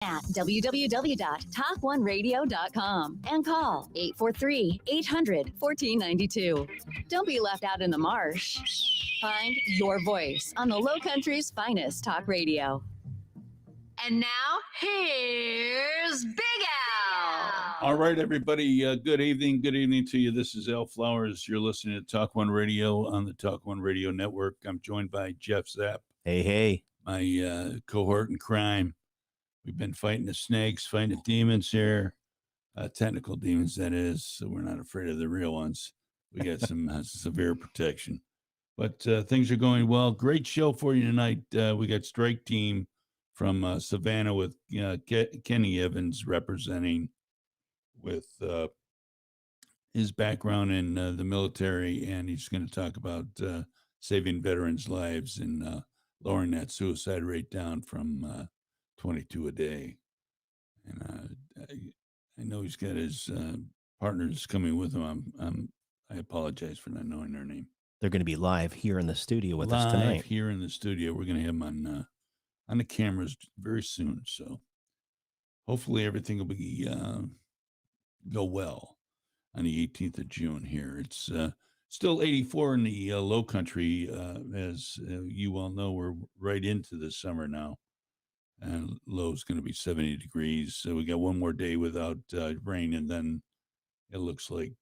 at www.talkoneradio.com and call 843-800-1492. Don't be left out in the marsh. Find your voice on the Low Country's finest talk radio. And now, here's Big Al. All right, everybody. Good evening. Good evening to you. This is Al Flowers. You're listening to Talk One Radio on the Talk One Radio Network. I'm joined by Jeff Zapp. Hey. My cohort in crime. We've been fighting the snakes, fighting the demons here. Technical demons, that is. So we're not afraid of the real ones. We got some severe protection. But things are going well. Great show for you tonight. We got Stryke Team from Savannah with Kenny Evans representing with his background in the military, and he's going to talk about saving veterans' lives and lowering that suicide rate down from 22 a day. And I know he's got his partners coming with him. I apologize for not knowing their name. They're going to be live here in the studio with us tonight. Live here in the studio. We're going to have them on the cameras very soon. So hopefully everything will be go well on the 18th of June here. It's still 84 in the low country. As you all know, we're right into the summer now. And low is going to be 70 degrees. So we got one more day without rain. And then it looks like,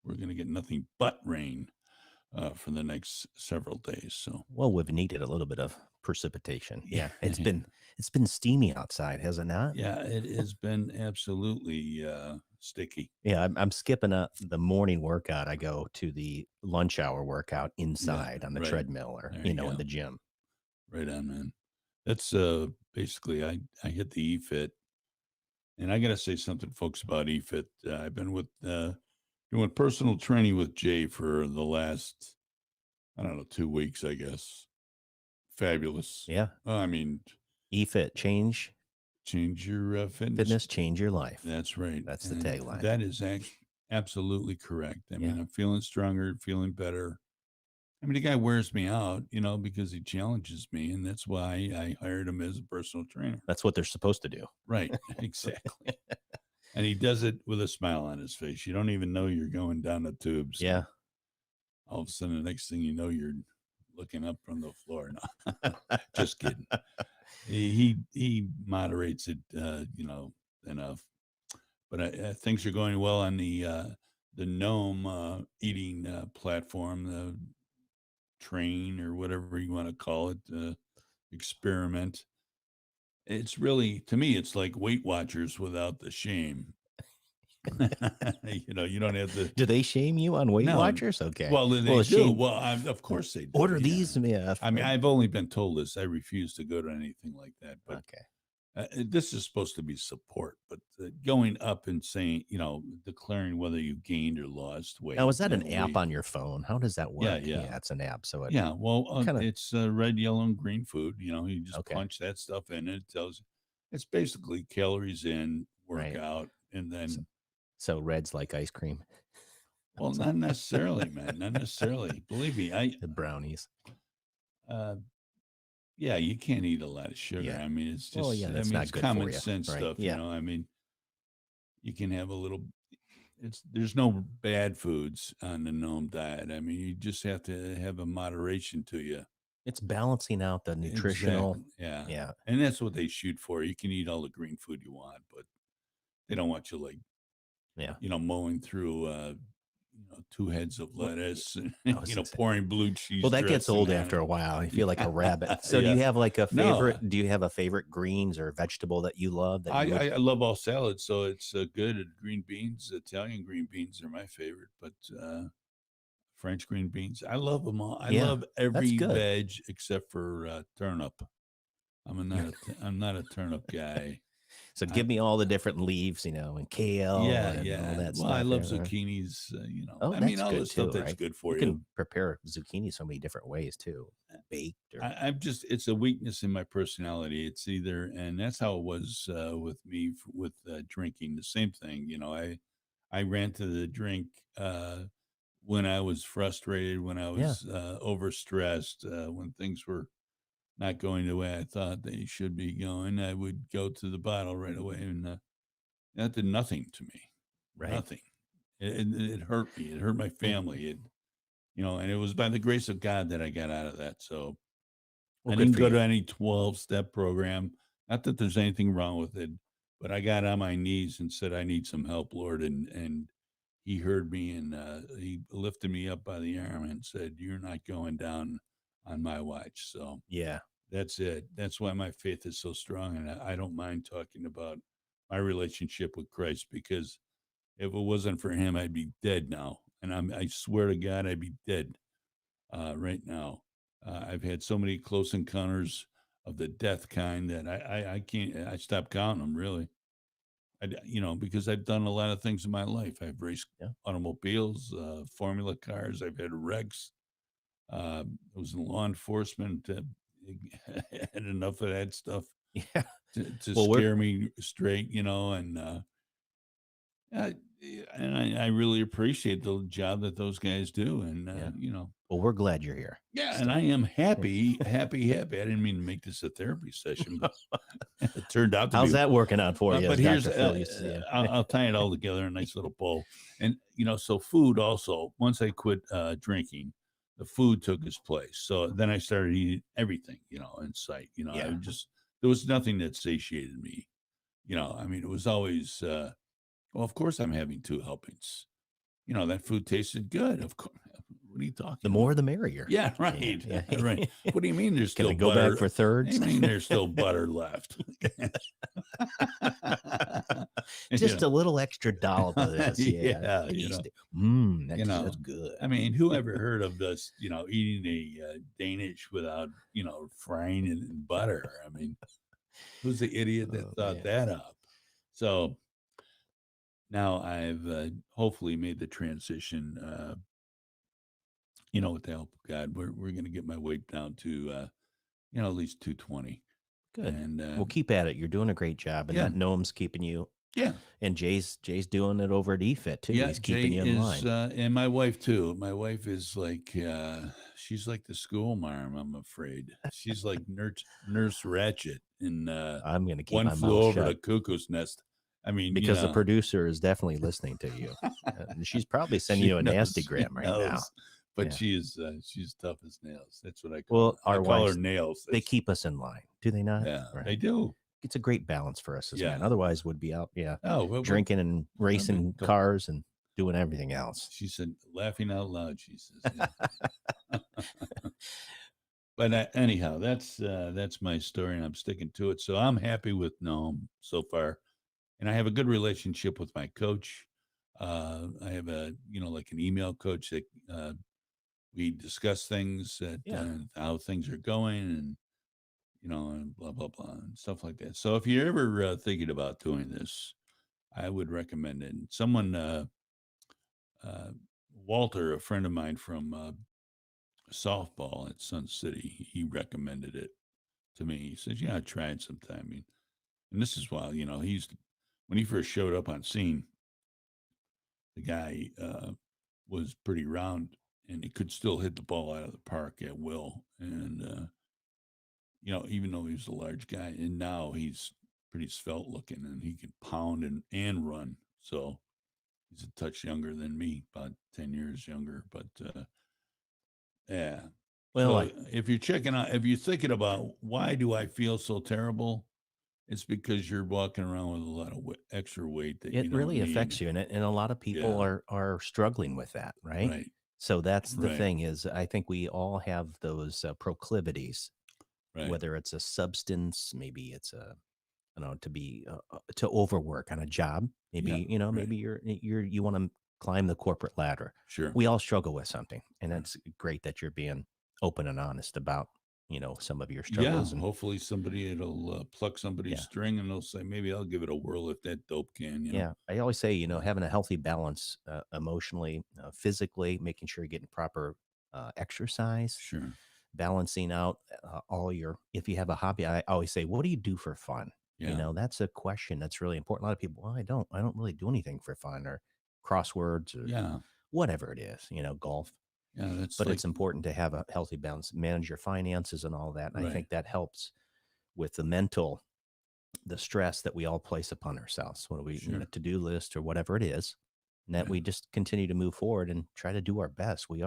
we're going to get nothing but rain for the next several days. So, well, we've needed a little bit of precipitation. Yeah. It's been steamy outside, has it not? Yeah, it has been absolutely sticky. Yeah. I'm skipping the morning workout. I go to the lunch hour workout inside on the treadmill or, in the gym. Right on, man. That's basically, I hit the eFit, and I got to say something, folks, about eFit. I've been doing personal training with Jay for the last, 2 weeks, I guess. Fabulous. Yeah. I mean, eFit, change your fitness. Fitness, change your life. That's right. That's the tagline. That is absolutely correct. I mean, I'm feeling stronger, feeling better. I mean, the guy wears me out, because he challenges me, and that's why I hired him as a personal trainer. That's what they're supposed to do. Right, exactly. And he does it with a smile on his face. You don't even know you're going down the tubes. Yeah. All of a sudden, the next thing you know, you're looking up from the floor. No, just kidding. He moderates it, enough. But things are going well on the gnome eating platform, the train or whatever you want to call it, experiment. It's really, to me, it's like Weight Watchers without the shame. You don't have to. Do they shame you on Weight Watchers? Okay. Well, they do. Shame. Well, of course they do. Order these. Yeah. I mean, I've only been told this. I refuse to go to anything like that. But okay. This is supposed to be support, but going up and saying, declaring whether you gained or lost weight. Now, is that an app on your phone? How does that work? Yeah, it's an app. So it's red, yellow, and green food. You just punch that stuff in, and it tells you. It's basically calories in, workout, and then. So red's like ice cream. Well, not necessarily, man. Not necessarily. Believe me, the brownies. Yeah, you can't eat a lot of sugar. Yeah. I mean, it's just, that's not it's good common for you. sense Right. stuff, Yeah. I mean, you can have a little, there's no bad foods on the gnome diet. I mean, you just have to have a moderation to you. It's balancing out the nutritional. Exactly. Yeah. And that's what they shoot for. You can eat all the green food you want, but they don't want you mowing through, 2 heads of lettuce, and, pouring blue cheese. Well, that gets old after a while. You feel like a rabbit. So do you have like a favorite? No. Do you have a favorite greens or vegetable that you love? I love all salads, so it's good. Green beans, Italian green beans are my favorite, but French green beans, I love them all. I love every veg except for turnip. I'm not a turnip guy. So give me all the different leaves, and kale. All that stuff. I love zucchinis. I mean, all the stuff that's good for you. You can prepare zucchini so many different ways too, baked. It's a weakness in my personality. It's either, and that's how it was with me with drinking. The same thing, I ran to the drink when I was frustrated, when I was overstressed, when things were not going the way I thought they should be going, I would go to the bottle right away, and that did nothing to me. Right. Nothing. It hurt me. It hurt my family. And it was by the grace of God that I got out of that. So Well, I good didn't for go you. to any 12-step program. Not that there's anything wrong with it, but I got on my knees and said, I need some help, Lord. And he heard me, and he lifted me up by the arm and said, you're not going down on my watch. So Yeah. that's it. That's why my faith is so strong. And I don't mind talking about my relationship with Christ, because if it wasn't for him, I'd be dead now. And I swear to God, I'd be dead right now. I've had so many close encounters of the death kind that I can't, I stopped counting them, really. Because I've done a lot of things in my life. I've raced automobiles, formula cars. I've had wrecks. I was in law enforcement. Had enough of that stuff Yeah. to Well, scare me straight, and I, I really appreciate the job that those guys do, and well, we're glad you're here. yeah, and I am happy. I didn't mean to make this a therapy session, but it turned out to How's be. that working out for you? But as here's, Dr. Phil used to say? I'll tie it all together in a nice little bow. And so food also. Once I quit drinking, the food took its place. So then I started eating everything, in sight. I would just, there was nothing that satiated me. I mean, it was always, well, of course I'm having 2 helpings. That food tasted good. Of course. What are you talking The about? more, the merrier. Yeah, right. Yeah. Right. What do you mean there's Can still I go butter? back for thirds? I mean there's still butter left. Just a little extra dollop of this. Yeah. That's good. I mean, who ever heard of us, eating a Danish without, frying it in butter? I mean, who's the idiot that thought that up? So now I've hopefully made the transition, with the help of God. We're going to get my weight down to, at least 220. Good. And we'll keep at it. You're doing a great job, and that gnome's keeping you. Yeah. And Jay's doing it over at EFIT too. Yeah, he's keeping Jay you in line. And my wife too. My wife is like, she's like the school marm, I'm afraid. She's like Nurse Ratchet in I'm going to keep One my Flew mouth Over shut. the Cuckoo's Nest. I mean, because the producer is definitely listening to you. She's probably sending you a nasty gram right now. But she's tough as nails. That's what I call her. I call her nails. They keep us in line, do they not? Yeah, they do. It's a great balance for us as men. Otherwise, we'd be out, drinking and racing cars and doing everything else. She said, laughing out loud. She says, yeah. But anyhow, that's my story, and I'm sticking to it. So I'm happy with Noam so far, and I have a good relationship with my coach. I have like an email coach that we discuss things how things are going, and and blah blah blah and stuff like that. So if you're ever thinking about doing this, I would recommend it. And someone, Walter, a friend of mine from softball at Sun City, he recommended it to me. He says, "Yeah, try it sometime." I mean, and this is while when he first showed up on scene, the guy was pretty round, and he could still hit the ball out of the park at will. And even though he was a large guy, and now he's pretty svelte looking, and he can pound and run. So he's a touch younger than me, about 10 years younger. But yeah. Well, so if you're thinking about why do I feel so terrible, it's because you're walking around with a lot of extra weight that it really affects you, and a lot of people are struggling with that, right? Right. So that's the thing is, I think we all have those proclivities, whether it's a substance, maybe it's to overwork on a job, maybe maybe you want to climb the corporate ladder. Sure, we all struggle with something, and that's great that you're being open and honest about some of your struggles. And hopefully somebody will pluck somebody's string, and they'll say, maybe I'll give it a whirl if that dope can. I always say having a healthy balance emotionally, physically, making sure you're getting proper exercise, sure, balancing out if you have a hobby. I always say, what do you do for fun? That's a question that's really important. A lot of people, well, I don't really do anything for fun, or crosswords, or whatever it is, golf. Yeah, that's But like it's important to have a healthy balance, manage your finances and all that. And I right. think that helps with the stress that we all place upon ourselves when we Sure. a to-do list or whatever it is, and that Yeah. we just continue to move forward and try to do our best. We're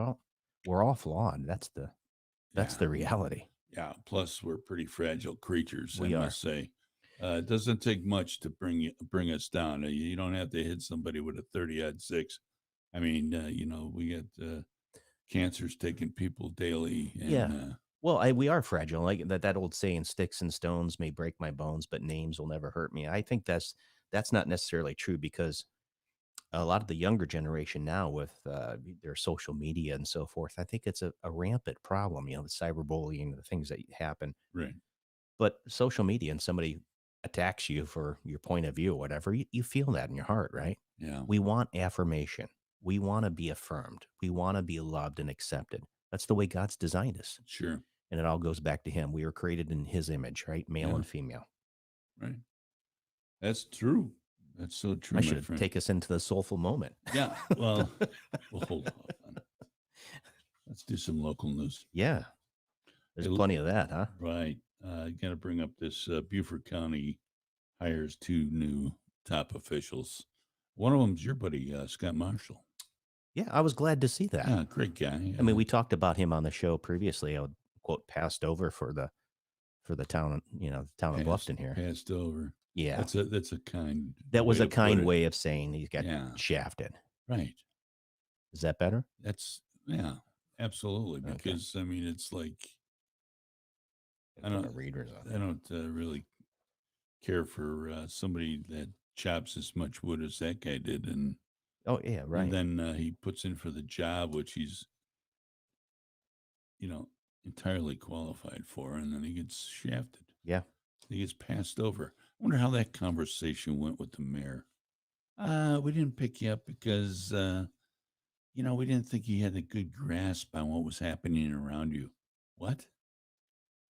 all flawed. That's Yeah. the reality. Yeah. Plus, we're pretty fragile creatures, I We are. must say. It doesn't take much to bring us down. You don't have to hit somebody with a 30-06. I mean, we get cancers taking people daily, Yeah. and Well, we are fragile. Like that old saying, "Sticks and stones may break my bones, but names will never hurt me." I think that's not necessarily true because a lot of the younger generation now with their social media and so forth, I think it's a rampant problem, the cyberbullying, the things that happen. right. But social media and somebody attacks you for your point of view or whatever, you feel that in your heart, right? Yeah. We want affirmation. We want to be affirmed. We want to be loved and accepted. That's the way God's designed us. Sure. And it all goes back to him. We were created in his image, right? Male Yeah. and female. Right. That's true. That's so true, I my should friend. take us into the soulful moment. Yeah. Well, we'll hold off on it. Let's do some local news. Yeah. There's Hey, plenty of that, huh? Right. Got to bring up this Beaufort County hires 2 new top officials. One of them's your buddy, Scott Marshall. Yeah, I was glad to see that. Yeah, great guy. I mean, we talked about him on the show previously. I would quote passed over for the town, the town of Bluffton here. Passed over. Yeah, That's a kind. that was way a to kind put it. way of saying he got Yeah. shafted. Right. Is that better? That's absolutely. Because I mean, it's like I don't really care for somebody that chops as much wood as that guy did, and oh yeah, right. And then he puts in for the job, which he's entirely qualified for, and then he gets shafted. Yeah, he gets passed over. I wonder how that conversation went with the mayor. We didn't pick you up because we didn't think you had a good grasp on what was happening around you. What?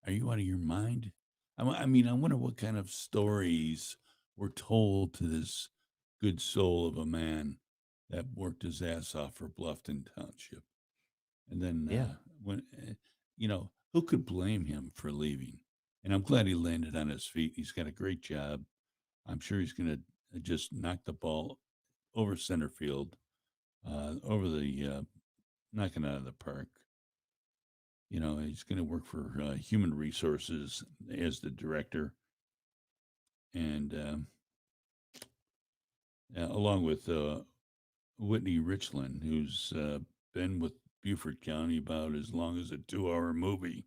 Are you out of your mind? I mean, I wonder what kind of stories were told to this good soul of a man that worked his ass off for Bluffton Township. And then who could blame him for leaving? And I'm glad he landed on his feet. He's got a great job. I'm sure he's going to just knock the ball over center field, over the knocking out of the park. He's going to work for human resources as the director, and along with Whitney Richland, who's been with Beaufort County about as long as a 2-hour movie,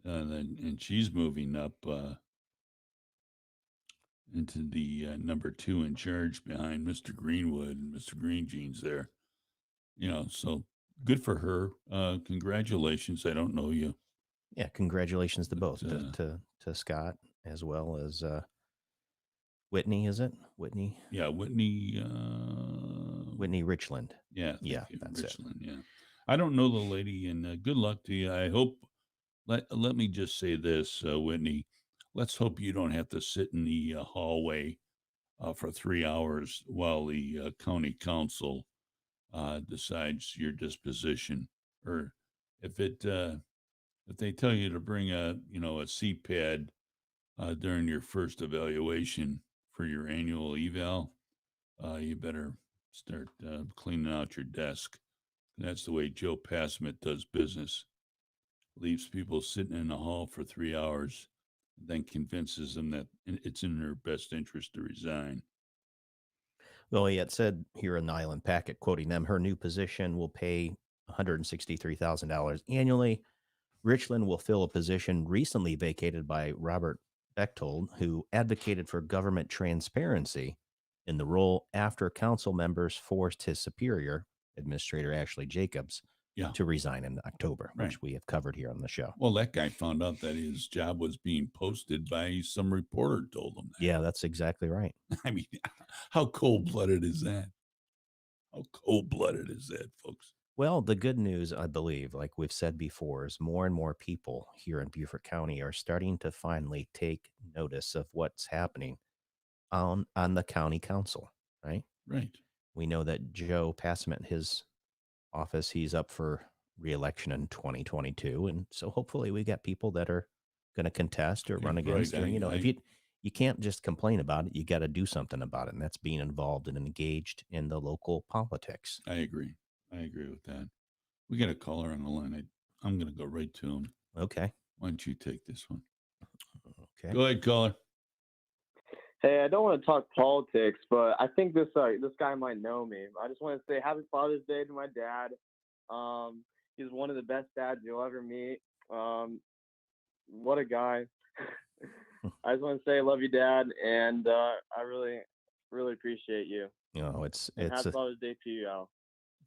and she's moving up into the number 2 in charge behind Mr. Greenwood and Mr. Green Jeans there. So good for her. Congratulations. I don't know you. Yeah, congratulations to both, to Scott as well as Whitney. Is it Whitney? Yeah, Whitney. Whitney Richland. Yeah, that's Richland. It. Yeah, I don't know the lady, and good luck to you. I hope. Let me just say this, Whitney. Let's hope you don't have to sit in the hallway for 3 hours while the county council decides your disposition, or if they tell you to bring a CPAD during your first evaluation for your annual eval, you better start cleaning out your desk. That's the way Joe Passmont does business. Leaves people sitting in the hall for 3 hours, then convinces them that it's in their best interest to resign. Well, he had said here in the Island Packet, quoting them, her new position will pay $163,000 annually. Richland will fill a position recently vacated by Robert Bechtold, who advocated for government transparency in the role after council members forced his superior, Administrator Ashley Jacobs, to resign in October, which we have covered here on the show. Well, that guy found out that his job was being posted by some reporter told him that. Yeah, that's exactly right. I mean, how cold-blooded is that? How cold-blooded is that, folks? Well, the good news, I believe, like we've said before, is more and more people here in Beaufort County are starting to finally take notice of what's happening on the county council, right? Right. We know that Joe Passmont, his office, he's up for re-election in 2022, and so hopefully we got people that are going to contest or run Right, against her. I If you can't just complain about it, you got to do something about it, and that's being involved and engaged in the local politics. agree. I agree with that. We got a caller on the line. I'm going to go right to him. Okay. Why don't you take this one? Okay. Go ahead, caller. Hey, I don't want to talk politics, but I think this guy might know me. I just want to say Happy Father's Day to my dad. He's one of the best dads you'll ever meet. What a guy. I just want to say I love you, Dad, and I really, really appreciate you. It's Happy Father's Day to you, Al.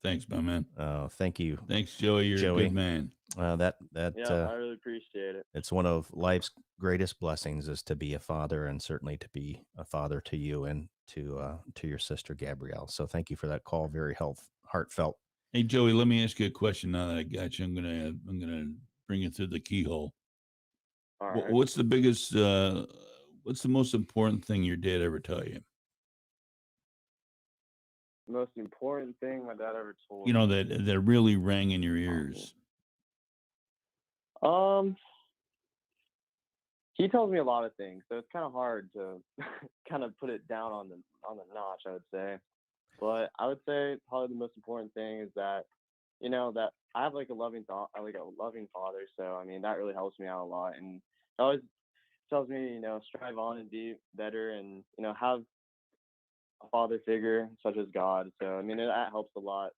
Thanks, my man. Thank you. Thanks, Joey. You're a good man. I really appreciate it. It's one of life's greatest blessings is to be a father, and certainly to be a father to you and to your sister Gabrielle. So thank you for that call. Very heartfelt. Hey, Joey, let me ask you a question now that I got you. I'm gonna bring you through the keyhole. All right. What's the most important thing your dad ever taught you? The most important thing my dad ever told me. That really rang in your ears. He tells me a lot of things, so it's kind of hard to kind of put it down on the notch, I would say. But I would say probably the most important thing is that, that I have like a loving father. So I mean that really helps me out a lot, and it always tells me, strive on and be better, and have a father figure such as God. So I mean that helps a lot.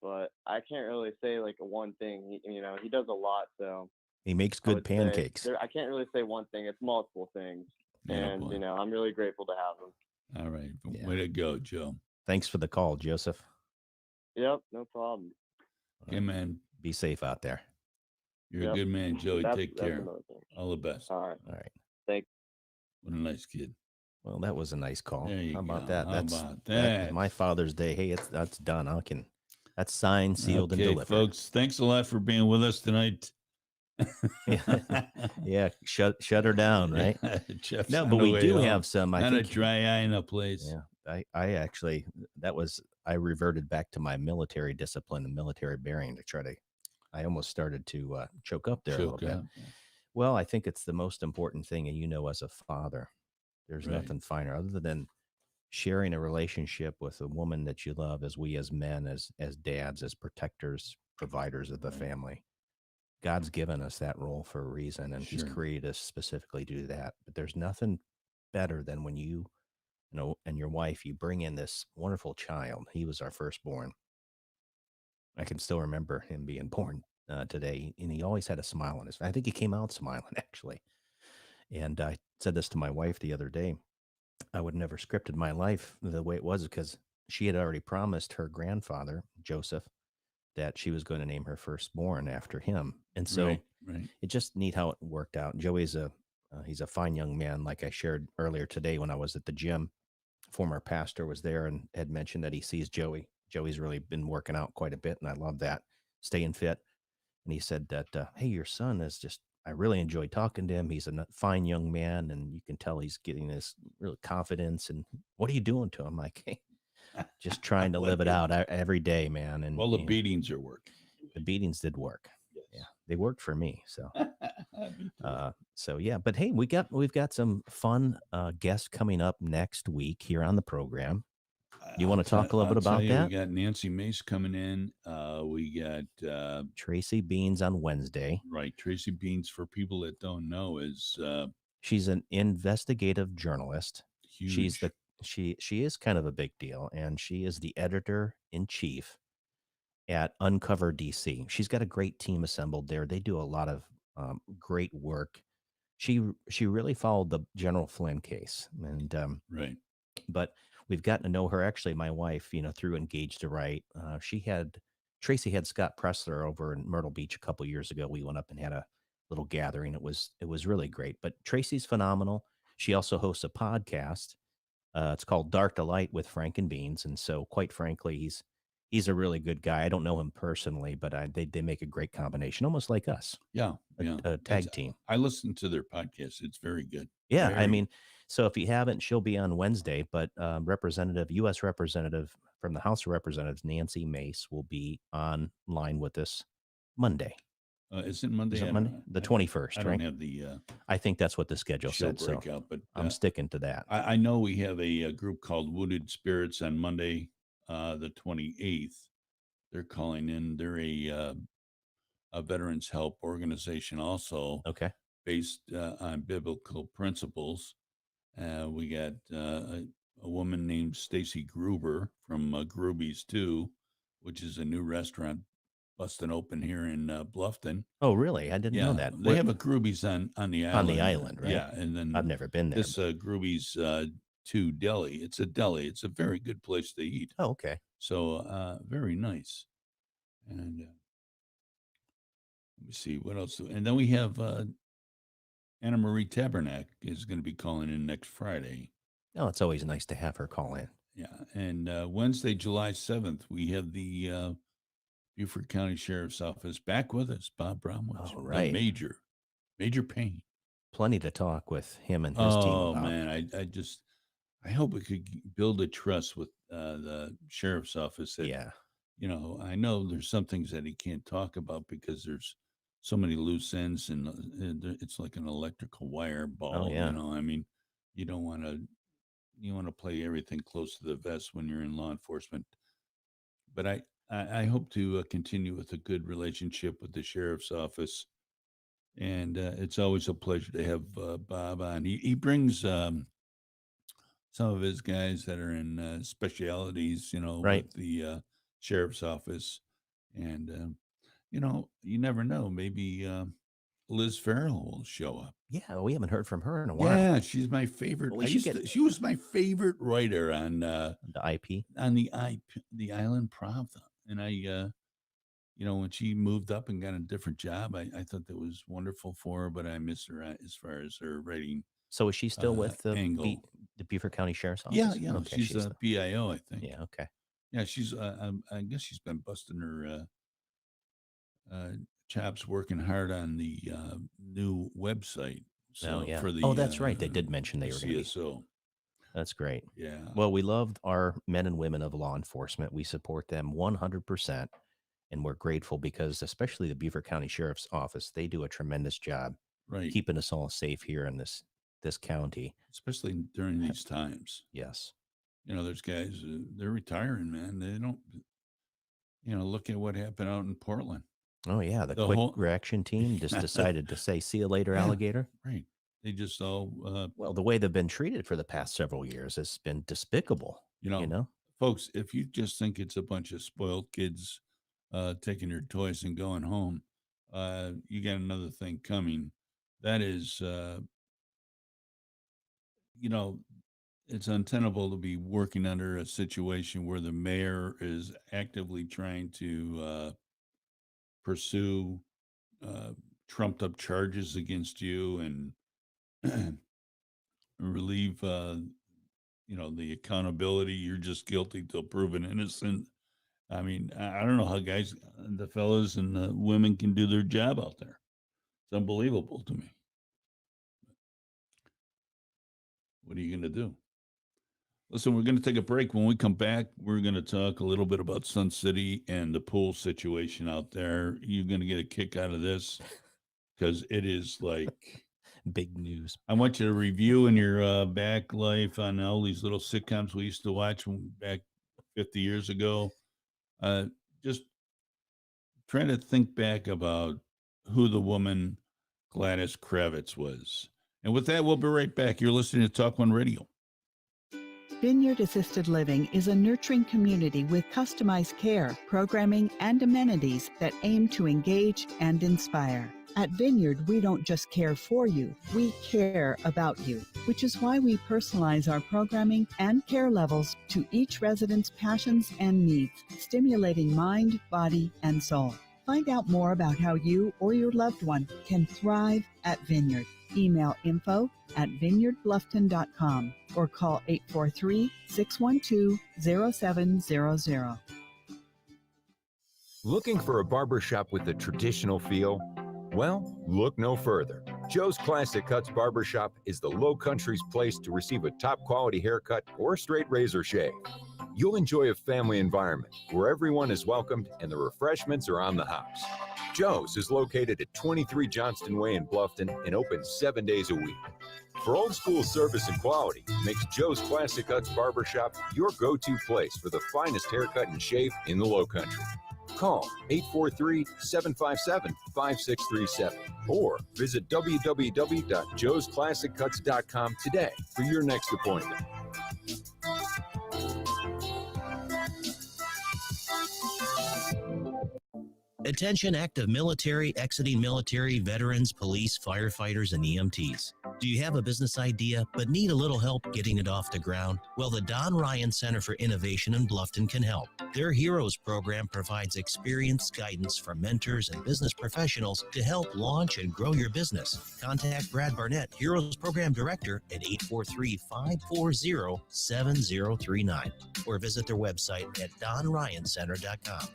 But I can't really say like one thing. He does a lot. So he makes good pancakes. I can't really say one thing. It's multiple things, and I'm really grateful to have him. All right, way to go, Joe. Thanks for the call, Joseph. Yep, no problem. Okay, man. Be safe out there. You're a good man, Joey. Take care. All the best. All right. Thanks. What a nice kid. Well, that was a nice call. There you How about go. that? How about that? My Father's Day. Hey, that's done. That's signed, sealed, and delivered. Folks. Thanks a lot for being with us tonight. Yeah, shut her down, right? No, but we do have some. Not a dry eye in a place. Yeah, I actually I reverted back to my military discipline and military bearing to try to. I almost started to choke up there a little bit. Yeah. Well, I think it's the most important thing, and as a father, there's nothing finer other than sharing a relationship with a woman that you love, as we as men, as dads, as protectors, providers of the family. God's given us that role for a reason, and He's created us specifically to do that. But there's nothing better than when you and your wife, you bring in this wonderful child. He was our firstborn. I can still remember him being born today, and he always had a smile on his face. I think he came out smiling, actually. And I said this to my wife the other day. I would never scripted my life the way it was, because she had already promised her grandfather, Joseph, that she was going to name her firstborn after him. And so it just neat how it worked out. Joey's he's a fine young man. Like I shared earlier today when I was at the gym, former pastor was there and had mentioned that he sees Joey. Joey's really been working out quite a bit, and I love that, staying fit. And he said that, hey, your son is just, I really enjoyed talking to him. He's a fine young man, and you can tell he's getting this real confidence. And what are you doing to him? Like, hey, just trying to live it out every day, man. And the beatings are working. The beatings did work. Yes. Yeah, they worked for me. So, so yeah. But hey, we've got some fun guests coming up next week here on the program. You want to talk a little bit about that? We got Nancy Mace coming in. We got Tracy Beans on Wednesday. Right, Tracy Beans. For people that don't know, is she's an investigative journalist. Huge. She is kind of a big deal, and she is the editor-in-chief at Uncover DC. She's got a great team assembled there. They do a lot of great work. She really followed the General Flynn case, and but we've gotten to know her. Actually, my wife, through Engage to Write, Tracy had Scott Pressler over in Myrtle Beach a couple years ago. We went up and had a little gathering. It was really great. But Tracy's phenomenal. She also hosts a podcast. It's called Dark to Light with Frank and Beans. And so, quite frankly, he's a really good guy. I don't know him personally, but they make a great combination, almost like us. Yeah. A tag team. I listen to their podcast. It's very good. Yeah. I mean, so if you haven't, she'll be on Wednesday, but U.S. Representative from the House of Representatives, Nancy Mace, will be online with us Monday. Is it Monday? Is it I Monday? don't know. The I don't- 21st, I don't right? have the I think that's what the schedule show said. So breakout, but I'm sticking to that. I know we have a group called Wounded Spirits on Monday, the 28th. They're calling in. They're a veterans help organization, also Okay. based on biblical principles. We got a woman named Stacy Gruber from Gruby's too, which is a new restaurant busting open here in Bluffton. Oh, really? I didn't know Yeah, that. they Where- have a Gruby's on the island. on the island, right? Yeah, and then I've never been there. this Gruby's 2 Deli. It's a deli. It's a very good place to eat. Oh, okay. So very nice. And let me see what else. And then we have Anna Marie Tabernac is going to be calling in next Friday. Oh, it's always nice to have her call in. Yeah, and Wednesday, July 7th, we have the Beaufort County Sheriff's Office back with us, Bob Bromwich. All right. Major pain. Plenty to talk with him and his team Oh about. man, I hope we could build a trust with the sheriff's office. That, Yeah. you know, I know there's some things that he can't talk about because there's so many loose ends and it's like an electrical wire ball. yeah. You know, I mean, you want to play everything close to the vest when you're in law enforcement. But I hope to continue with a good relationship with the sheriff's office. And it's always a pleasure to have Bob on. He brings some of his guys that are in specialities, you know, Right. with the sheriff's office. And, you know, you never know. Maybe Liz Farrell will show up. Yeah, we haven't heard from her in a while. Yeah, she's my favorite. Well, we should She was my favorite writer on The IP. on the Island Pravda. And you know, when she moved up and got a different job, I thought that was wonderful for her, but I miss her as far as her writing. So is she still with the angle. the Beaufort County Sheriff's Office? Yeah, Okay, she's a BIO, I think. Yeah, okay. Yeah, she's. I guess she's been busting her chops, working hard on the new website. So yeah. for the Oh, that's right. They did mention they were going to be. CSO. That's great. Yeah. Well, we love our men and women of law enforcement. We support them 100%. And we're grateful because, especially the Beaufort County Sheriff's Office, they do a tremendous job Right. keeping us all safe here in this county. Especially during these times. Yes. You know, there's guys, they're retiring, man. They don't, you know, look at what happened out in Portland. Oh, yeah. The quick reaction team just decided to say, see you later, alligator. Right. They just all, well, the way they've been treated for the past several years has been despicable. You know? Folks, if you just think it's a bunch of spoiled kids taking your toys and going home, you got another thing coming. That is, you know, it's untenable to be working under a situation where the mayor is actively trying to pursue trumped up charges against you and relieve, you know, the accountability. You're just guilty till proven innocent. I mean, I don't know how guys, the fellas and the women can do their job out there. It's unbelievable to me. What are you going to do? Listen, we're going to take a break. When we come back, we're going to talk a little bit about Sun City and the pool situation out there. You're going to get a kick out of this because it is like big news. I want you to review in your back life on all these little sitcoms we used to watch back 50 years ago. Just try to think back about who the woman Gladys Kravitz was. And with that, we'll be right back. You're listening to Talk One Radio. Vineyard Assisted Living is a nurturing community with customized care, programming, and amenities that aim to engage and inspire. At Vineyard, we don't just care for you, we care about you, which is why we personalize our programming and care levels to each resident's passions and needs, stimulating mind, body, and soul. Find out more about how you or your loved one can thrive at Vineyard. Email info@vineyardbluffton.com or call 843-612-0700. Looking for a barbershop with a traditional feel? Well, look no further. Joe's Classic Cuts Barbershop is the Low Country's place to receive a top quality haircut or straight razor shave. You'll enjoy a family environment where everyone is welcomed and the refreshments are on the house. Joe's is located at 23 Johnston Way in Bluffton and open 7 days a week. For old school service and quality, makes Joe's Classic Cuts Barbershop your go-to place for the finest haircut and shave in the Lowcountry. Call 843-757-5637 or visit www.joesclassiccuts.com today for your next appointment. Attention active military, exiting military, veterans, police, firefighters, and EMTs. Do you have a business idea but need a little help getting it off the ground? Well, the Don Ryan Center for Innovation in Bluffton can help. Their Heroes program provides experienced guidance from mentors and business professionals to help launch and grow your business. Contact Brad Barnett, Heroes Program Director, at 843-540-7039 or visit their website at donryancenter.com.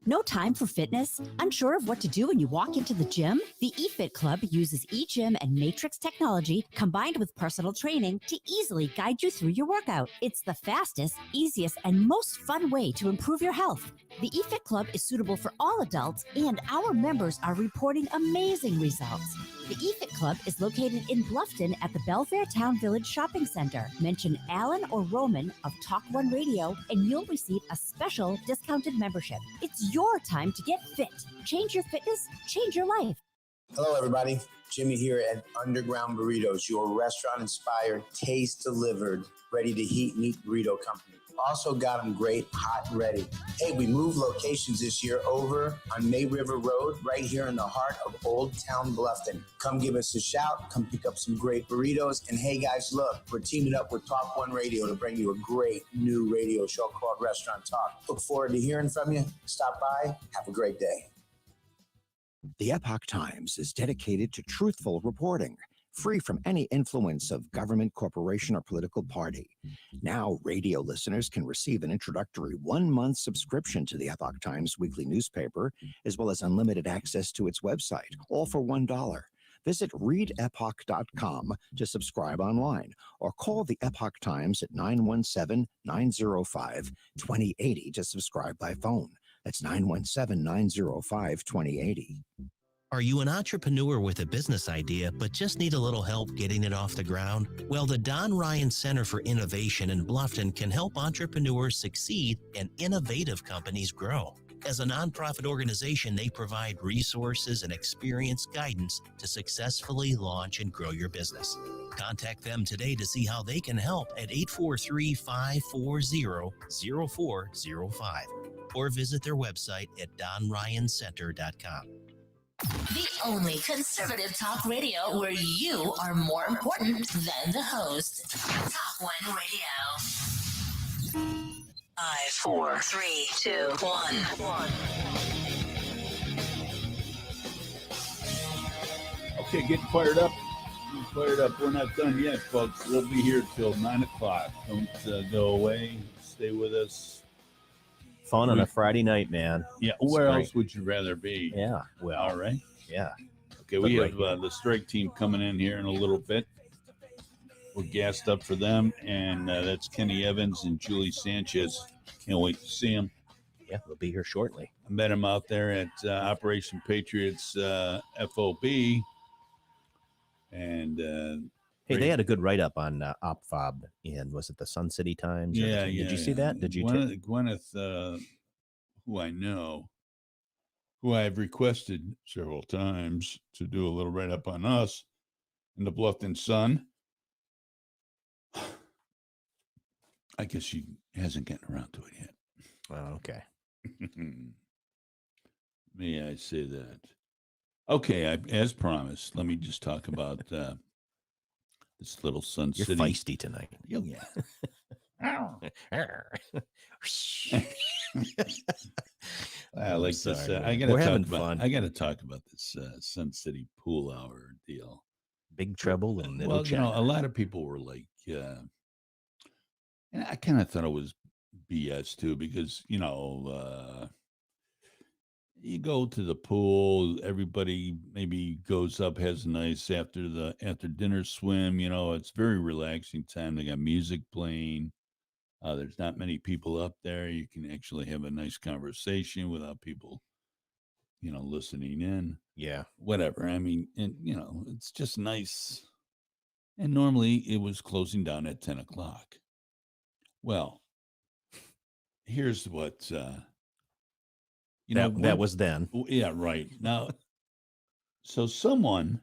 No time for fitness? Unsure of what to do when you walk into the gym? The eFit Club uses eGym and Matrix technology combined with personal training to easily guide you through your workout. It's the fastest, easiest, and most fun way to improve your health. The eFit Club is suitable for all adults, and our members are reporting amazing results. The eFit Club is located in Bluffton at the Belfair Town Village Shopping Center. Mention Alan or Roman of Talk One Radio, and you'll receive a special discounted membership. It's your time to get fit. Change your fitness, change your life. Hello, everybody. Jimmy here at Underground Burritos, your restaurant-inspired, taste-delivered, ready-to-heat meat burrito company. Also got them great, hot and ready. Hey, we moved locations this year over on May River Road, right here in the heart of Old Town Bluffton. Come give us a shout. Come pick up some great burritos. And hey, guys, look, we're teaming up with Talk One Radio to bring you a great new radio show called Restaurant Talk. Look forward to hearing from you. Stop by. Have a great day. The Epoch Times is dedicated to truthful reporting, free from any influence of government, corporation, or political party. Now, radio listeners can receive an introductory 1-month subscription to the Epoch Times weekly newspaper, as well as unlimited access to its website, all for $1. Visit readepoch.com to subscribe online, or call the Epoch Times at 917-905-2080 to subscribe by phone. That's 917-905-2080. Are you an entrepreneur with a business idea but just need a little help getting it off the ground? Well, the Don Ryan Center for Innovation in Bluffton can help entrepreneurs succeed and innovative companies grow. As a nonprofit organization, they provide resources and experienced guidance to successfully launch and grow your business. Contact them today to see how they can help at 843-540-0405 or visit their website at donryancenter.com. The only conservative talk radio where you are more important than the host. Talk One Radio. 5, 4, 3, 2, 1. Okay, getting fired up. We're not done yet, folks. We'll be here till 9 o'clock. Don't go away. Stay with us. Fun on a Friday night, man. Yeah, where else would you rather be? Yeah, well, all right. Yeah. Okay, we have the Stryke Team coming in here in a little bit. We're gassed up for them, and that's Kenny Evans and Julie Sanchez. Can't wait to see them. Yeah, they'll be here shortly. I met them out there at Operation Patriots FOB, and hey, they had a good write-up on OpFob in, was it the Sun City Times? Yeah, Did you see that? Did you? Gwyneth, who I know, who I've requested several times to do a little write-up on us in the Bluffton Sun. I guess she hasn't gotten around to it yet. Oh, okay. May I say that? Okay, as promised, let me just talk about this little Sun You're City. feisty tonight. Oh, yeah. I like this. I got to talk about this Sun City pool hour deal. Big Trouble and Little Well, China. a lot of people were like, and I kind of thought it was BS too, because you go to the pool, everybody maybe goes up, has a nice after dinner swim. It's very relaxing time. They got music playing. There's not many people up there. You can actually have a nice conversation without people, listening in. Yeah. Whatever. I mean, and it's just nice. And normally it was closing down at 10 o'clock. Well, here's what That was then. Yeah, right. Now, so someone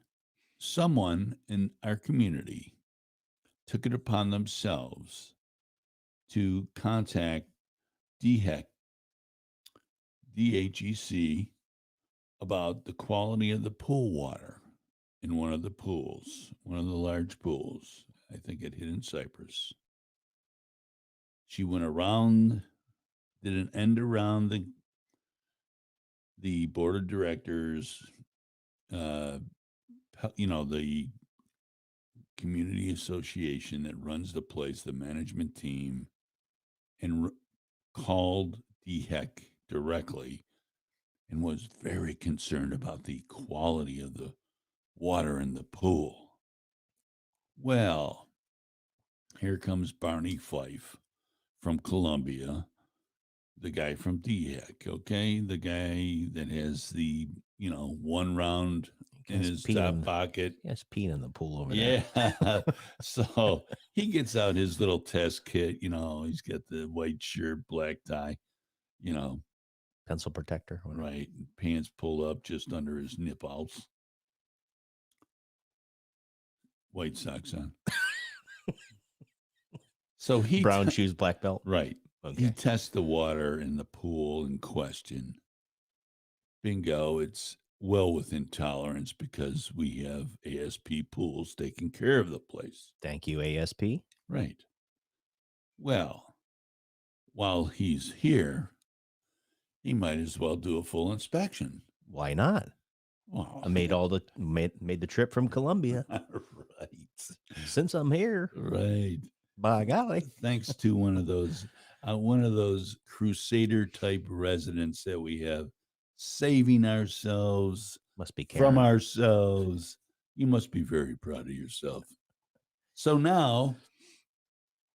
in our community took it upon themselves to contact DHEC about the quality of the pool water in one of the large pools, I think at Hidden Cypress. She went around, did an end around the board of directors, the community association that runs the place, the management team, and called DHEC directly and was very concerned about the quality of the water in the pool. Well, here comes Barney Fife from Columbia, the guy from DHEC, okay? The guy that has the, one round in his top pocket. Yes, peeing in the pool over there. Yeah. So he gets out his little test kit, he's got the white shirt, black tie, pencil protector. Right. Pants pulled up just under his nipples. White socks on. So he brown shoes, black belt. Right. Okay. He tests the water in the pool in question. Bingo, it's well within tolerance because we have ASP pools taking care of the place. Thank you, ASP. Right. Well, while he's here, he might as well do a full inspection. Why not? Well, I made made the trip from Columbia. Right. Since I'm here. Right. By golly. Thanks to one of those crusader type residents that we have, saving ourselves must be from ourselves. You must be very proud of yourself. So now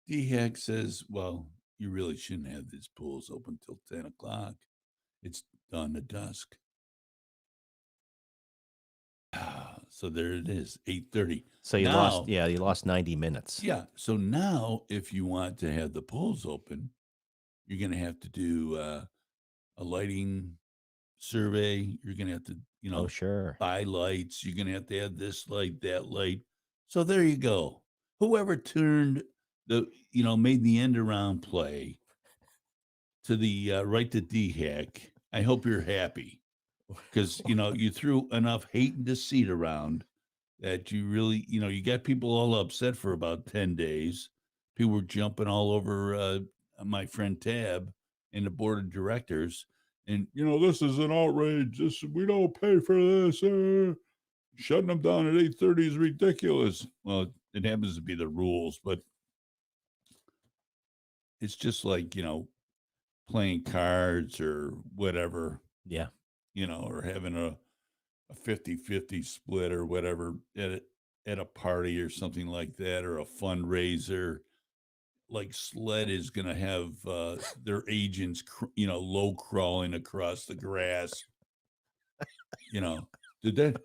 DHEC says, well, you really shouldn't have these pools open till 10 o'clock. It's dawn to dusk. So there it is, 8:30. So you lost 90 minutes. Yeah. So now if you want to have the pools open, you're going to have to do a lighting survey. You're going to have to, sure, buy lights. You're going to have this light, that light. So there you go. Whoever turned made the end around play to the right to DHEC, I hope you're happy. Because, you threw enough hate and deceit around that you really, you got people all upset for about 10 days. People were jumping all over my friend Tab and the board of directors. And, this is an outrage. We don't pay for this. Shutting them down at 8:30 is ridiculous. Well, it happens to be the rules, but it's just like, playing cards or whatever. Yeah. Or having a 50-50 split or whatever at a party or something like that, or a fundraiser. Like SLED is going to have their agents, low crawling across the grass. Did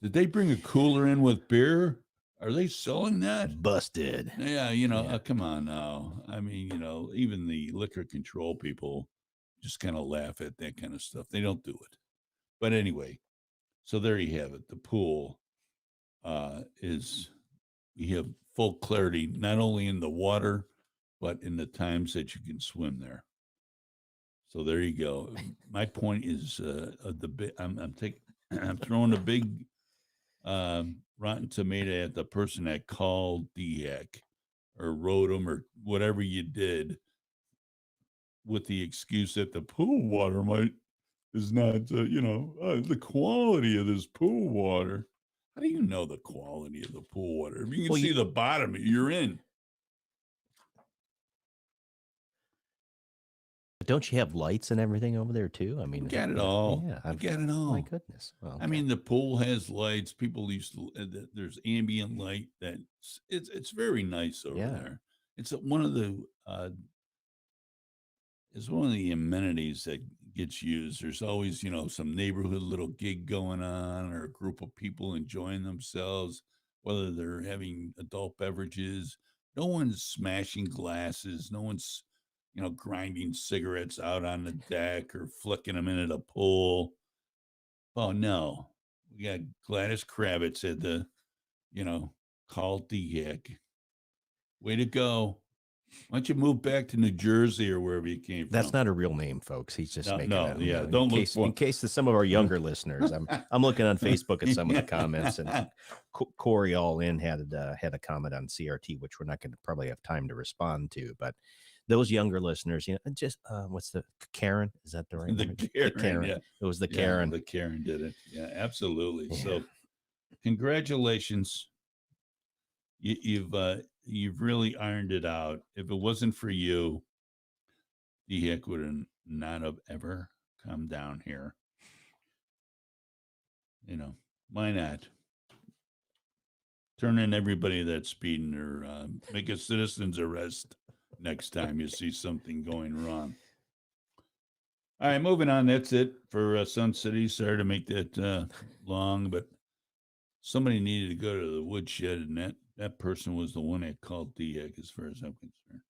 they bring a cooler in with beer? Are they selling that? Busted. Yeah, come on now. I mean, even the liquor control people just kind of laugh at that kind of stuff. They don't do it. But anyway, so there you have it. The pool we have full clarity, not only in the water, but in the times that you can swim there. So there you go. My point is I'm throwing a big rotten tomato at the person that called DHEC or wrote them or whatever you did with the excuse that the pool water is not, the quality of this pool water. How do you know the quality of the pool water? If you can see the bottom, you're in. Don't you have lights and everything over there too? I mean, got it all. Yeah, I got it all. My goodness. Well, okay. I mean, the pool has lights. People used to. There's ambient light. It's very nice over there. It's one of the is one of the amenities that gets used. There's always, some neighborhood little gig going on or a group of people enjoying themselves, whether they're having adult beverages. No one's smashing glasses. No one's, grinding cigarettes out on the deck or flicking them into the pool. Oh, no. We got Gladys Kravitz at the, call DHEC. Way to go. Why don't you move back to New Jersey or wherever you came from? That's not a real name, folks. He's just making no, that. yeah, in case some of our younger listeners. I'm looking on Facebook at some of the comments, and Corey All In had a comment on CRT, which we're not going to probably have time to respond to. But those younger listeners, just what's the Karen? Is that the right the word? Karen, The Karen. Yeah. It was the Karen. The Karen did it. Yeah, absolutely. Yeah. So, congratulations. You've really ironed it out. If it wasn't for you, DHEC would not have ever come down here. Why not? Turn in everybody that's speeding or make a citizen's arrest next time you see something going wrong. All right, moving on. That's it for Sun City. Sorry to make that long, but somebody needed to go to the woodshed, and that person was the one that called DHEC, as far as I'm concerned.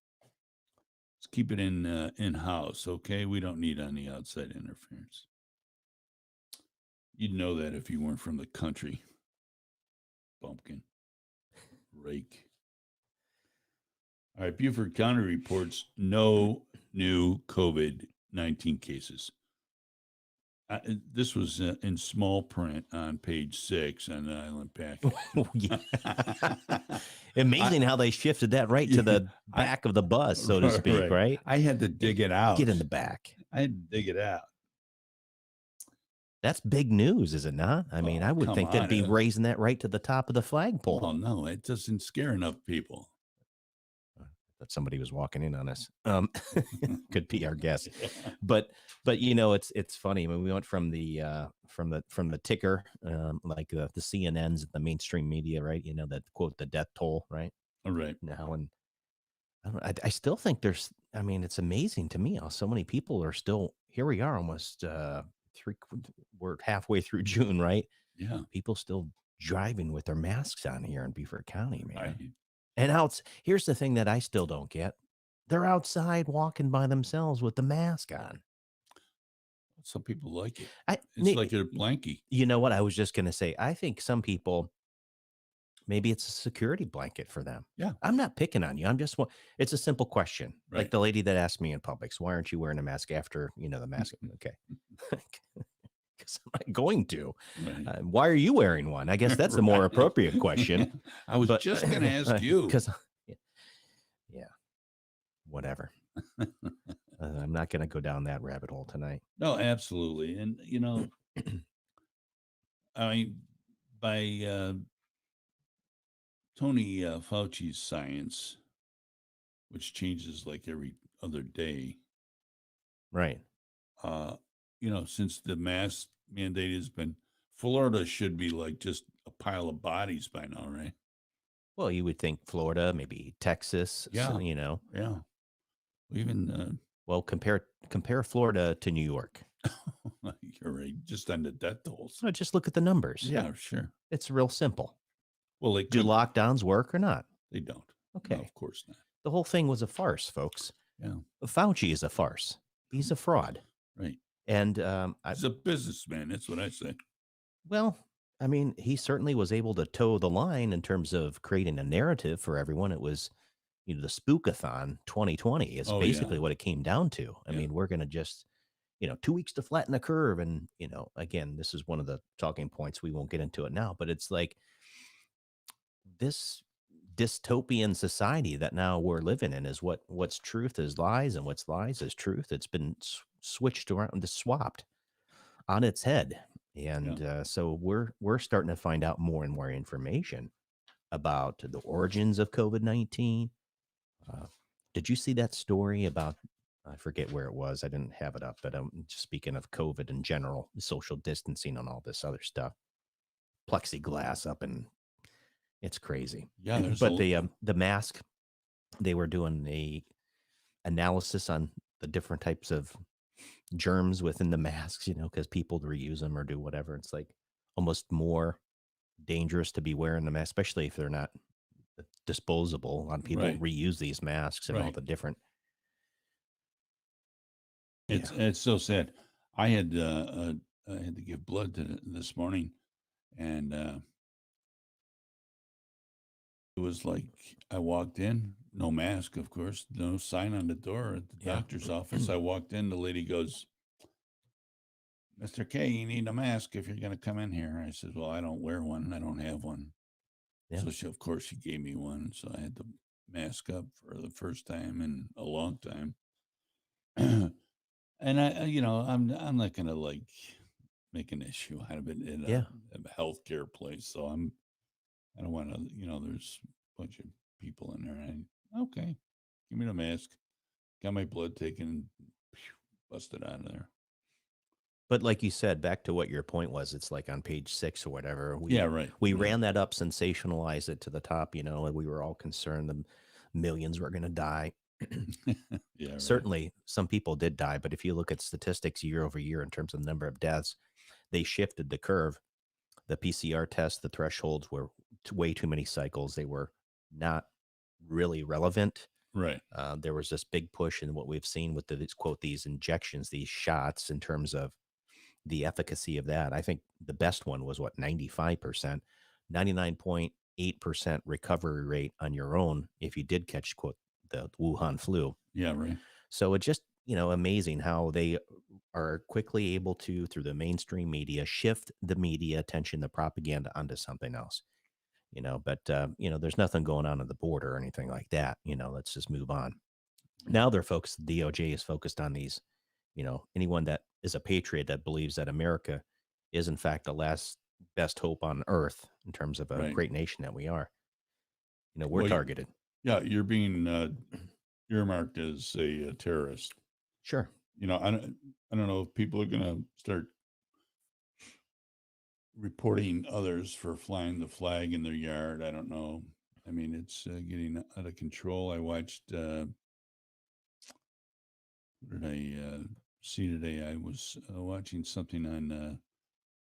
Let's keep it in-house, okay? We don't need any outside interference. You'd know that if you weren't from the country. Bumpkin. Rake. All right, Beaufort County reports no new COVID-19 cases. This was in small print on page 6 on the Island Packet. Amazing how they shifted that right to the back of the bus, so to speak, right? I had to dig it out. Get in the back. I had to dig it out. That's big news, is it not? I mean, I would think they'd be raising that right to the top of the flagpole. Oh, no, it doesn't scare enough people. That somebody was walking in on us. Could be our guess, but it's funny. I mean, we went from the ticker, like the CNNs, the mainstream media, right? That quote the death toll, right? All right. Now, and I still think it's amazing to me how so many people are still here. We are almost we're halfway through June, right? Yeah. People still driving with their masks on here in Beaufort County, man. Right. And here's the thing that I still don't get. They're outside walking by themselves with the mask on. Some people like it. It's like a blankie. You know what? I was just going to say, I think some people, maybe it's a security blanket for them. Yeah. I'm not picking on you. It's a simple question. Right. Like the lady that asked me in Publix, why aren't you wearing a mask after, the mask? Okay. Because I'm not going to. Right. Why are you wearing one? I guess that's a more appropriate question. I was just going to ask you. Because, yeah, whatever. I'm not going to go down that rabbit hole tonight. No, absolutely. And, I mean, by Tony Fauci's science, which changes like every other day. Right. Since the mask mandate has been, Florida should be like just a pile of bodies by now, right? Well, you would think Florida, maybe Texas. Yeah. Yeah. Even compare Florida to New York. You're right. Just on the death tolls. No, just look at the numbers. Yeah, sure. It's real simple. Well, do lockdowns work or not? They don't. Okay. No, of course not. The whole thing was a farce, folks. Yeah. Fauci is a farce. He's a fraud. Right. And he's a businessman. That's what I say. Well, I mean, he certainly was able to toe the line in terms of creating a narrative for everyone. It was, the Spookathon 2020 is basically what it came down to. I mean, we're going to just, 2 weeks to flatten the curve. And, again, this is one of the talking points. We won't get into it now, but it's like this dystopian society that now we're living in is what's truth is lies and what's lies is truth. It's been switched around, swapped on its head. And so we're starting to find out more and more information about the origins of COVID-19. Did you see that story about, I forget where it was. I didn't have it up, but just speaking of COVID in general, social distancing and all this other stuff, plexiglass up, and it's crazy. Yeah. But the mask, they were doing a analysis on the different types of germs within the masks, because people reuse them or do whatever. It's like almost more dangerous to be wearing the mask, especially if they're not disposable. A lot of people Right. reuse these masks and all Right. the different. It's so sad. I had to give blood this morning, and it was like I walked in, no mask, of course, no sign on the door at the Yeah. doctor's office. I walked in, the lady goes, "Mr. K, you need a mask if you're going to come in here." I said, "Well, I don't wear one, and I don't have one." Yeah. So of course, she gave me one. So I had to mask up for the first time in a long time. And I'm not going to like make an issue out of it in Yeah. a healthcare place. So I don't want to, there's a bunch of people in there. And okay, give me the mask. Got my blood taken, busted out of there. But like you said, back to what your point was, it's like on page 6 or whatever. Yeah, right. We right. ran that up, sensationalized it to the top, and we were all concerned the millions were going to die. Yeah, right. Certainly, some people did die, but if you look at statistics year over year in terms of number of deaths, they shifted the curve. The PCR tests, the thresholds were way too many cycles. They were not really relevant. Right. There was this big push in what we've seen with these injections, these shots, in terms of the efficacy of that. I think the best one was 95%, 99.8% recovery rate on your own if you did catch, quote, the Wuhan flu. Yeah, right. So it just, amazing how they are quickly able to, through the mainstream media, shift the media attention, the propaganda onto something else. But there's nothing going on at the border or anything like that. Let's just move on. Now the DOJ is focused on these, anyone that is a patriot that believes that America is in fact the last best hope on earth in terms of a Right. great nation that we are. We're Well, targeted. Yeah, you're being earmarked as a terrorist. Sure. I don't know if people are going to start reporting others for flying the flag in their yard. I don't know. I mean, it's getting out of control. I watched. What did I see today? I was watching something on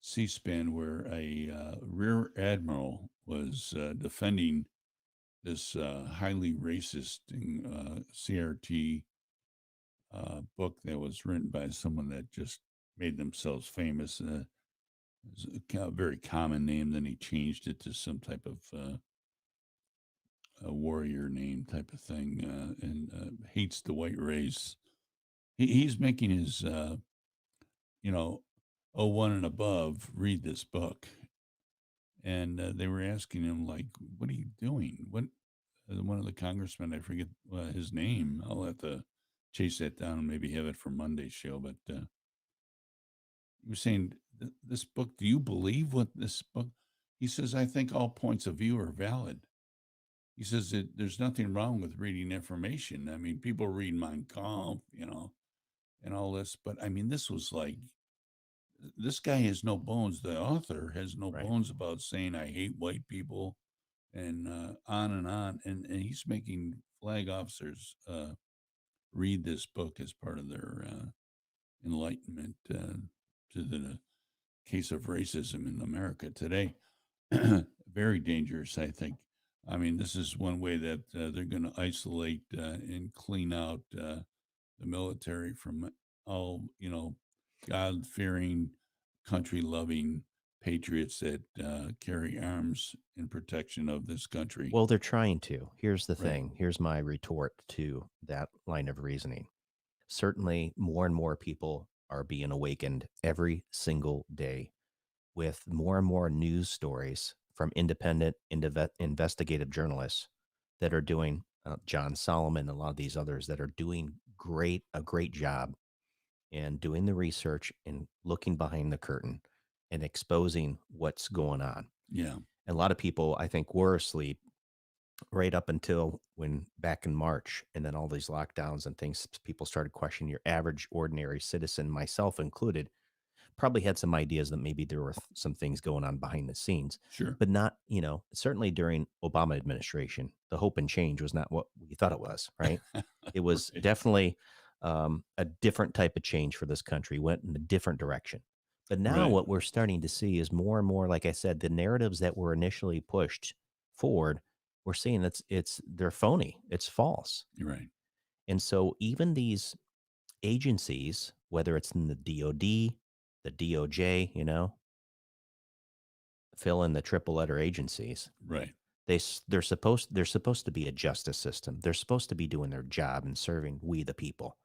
C-SPAN where a rear admiral was defending this highly racist CRT book that was written by someone that just made themselves famous. It was a very common name. Then he changed it to some type of a warrior name type of thing, and hates the white race. He's making his, 01 and above read this book. And they were asking him, like, what are you doing? What? One of the congressmen, I forget his name. I'll have to chase that down and maybe have it for Monday's show. But he was saying, this book, do you believe what this book? He says, I think all points of view are valid. He says that there's nothing wrong with reading information. I mean, people read Mein Kampf, and all this. But I mean, this was like, this guy has no bones. The author has no Right. bones about saying, I hate white people, and on and on. And he's making flag officers read this book as part of their enlightenment to the case of racism in America today. Very dangerous, I think. I mean, this is one way that they're going to isolate and clean out the military from all, God-fearing, country-loving patriots that carry arms in protection of this country. Well, they're trying to. Here's the Right. thing. Here's my retort to that line of reasoning. Certainly, more and more people are being awakened every single day with more and more news stories from independent investigative journalists that are doing, John Solomon and a lot of these others that are doing a great job and doing the research and looking behind the curtain and exposing what's going on. Yeah. And a lot of people, I think, were asleep right up until when back in March, and then all these lockdowns and things, people started questioning. Your average ordinary citizen, myself included, probably had some ideas that maybe there were some things going on behind the scenes, Sure. but not, certainly during Obama administration, the hope and change was not what we thought it was, right? It was Right. definitely a different type of change for this country, went in a different direction. But now Right. what we're starting to see is more and more, like I said, the narratives that were initially pushed forward, we're seeing they're phony. It's false. You're right. And so even these agencies, whether it's in the DOD, the DOJ, fill in the triple letter agencies. Right. They're supposed to be a justice system. They're supposed to be doing their job and serving we the people.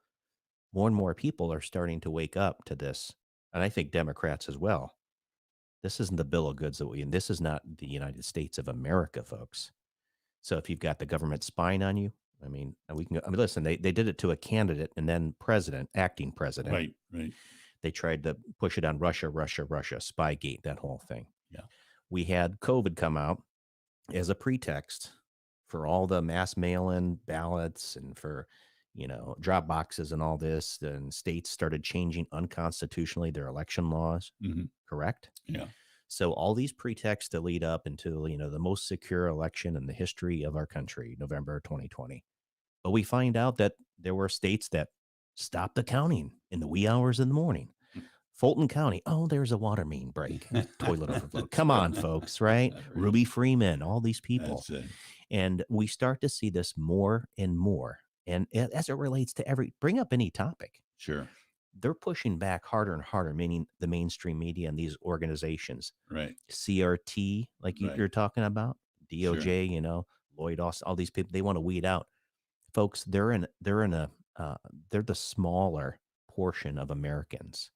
More and more people are starting to wake up to this, and I think Democrats as well. This isn't the bill of goods and this is not the United States of America, folks. So if you've got the government spying on you, listen, they did it to a candidate and then acting president. Right, right. They tried to push it on Russia, Spygate, that whole thing. Yeah. We had COVID come out as a pretext for all the mass mail-in ballots and for, drop boxes and all this. And states started changing unconstitutionally their election laws. Mm-hmm. Correct? Yeah. So all these pretexts to lead up into, the most secure election in the history of our country, November 2020. But we find out that there were states that stopped the counting in the wee hours in the morning. Fulton County, there's a water main break, toilet overflow. Come on, folks, right? Ruby Freeman, all these people. That's it. And we start to see this more and more. And as it relates to bring up any topic. Sure. They're pushing back harder and harder, meaning the mainstream media and these organizations. Right. CRT, like Right. you're talking about, DOJ, Sure. Lloyd Austin, all these people, they want to weed out. Folks, they're the smaller portion of Americans.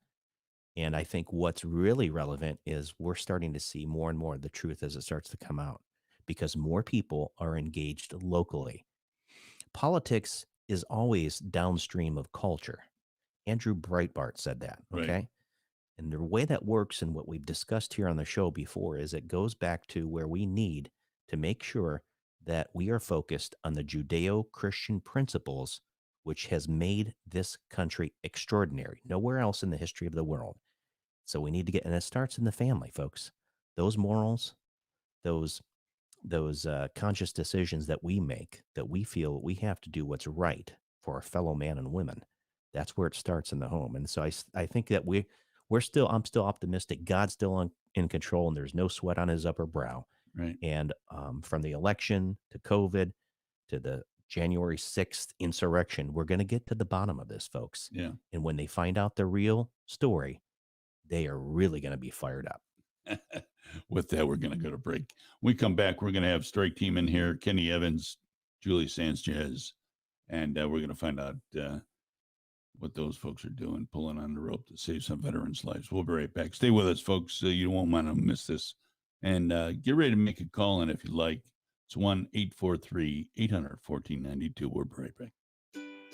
And I think what's really relevant is we're starting to see more and more of the truth as it starts to come out because more people are engaged locally. Politics is always downstream of culture. Andrew Breitbart said that, okay? Right. And the way that works and what we've discussed here on the show before is it goes back to where we need to make sure that we are focused on the Judeo-Christian principles, which has made this country extraordinary. Nowhere else in the history of the world. So we need to and it starts in the family, folks. Those morals, those conscious decisions that we make, that we feel we have to do what's right for our fellow man and women. That's where it starts in the home. And so I think that I'm still optimistic. God's still in control and there's no sweat on his upper brow. Right. And from the election to COVID to the January 6th insurrection, we're going to get to the bottom of this, folks. Yeah. And when they find out the real story, they are really going to be fired up. With that, we're going to go to break. When we come back, we're going to have Stryke Team in here, Kenny Evans, Julie Sanchez, and we're going to find out what those folks are doing, pulling on the rope to save some veterans' lives. We'll be right back. Stay with us, folks. You won't want to miss this. And get ready to make a call in if you'd like. It's 1-843-800-1492. We'll be right back.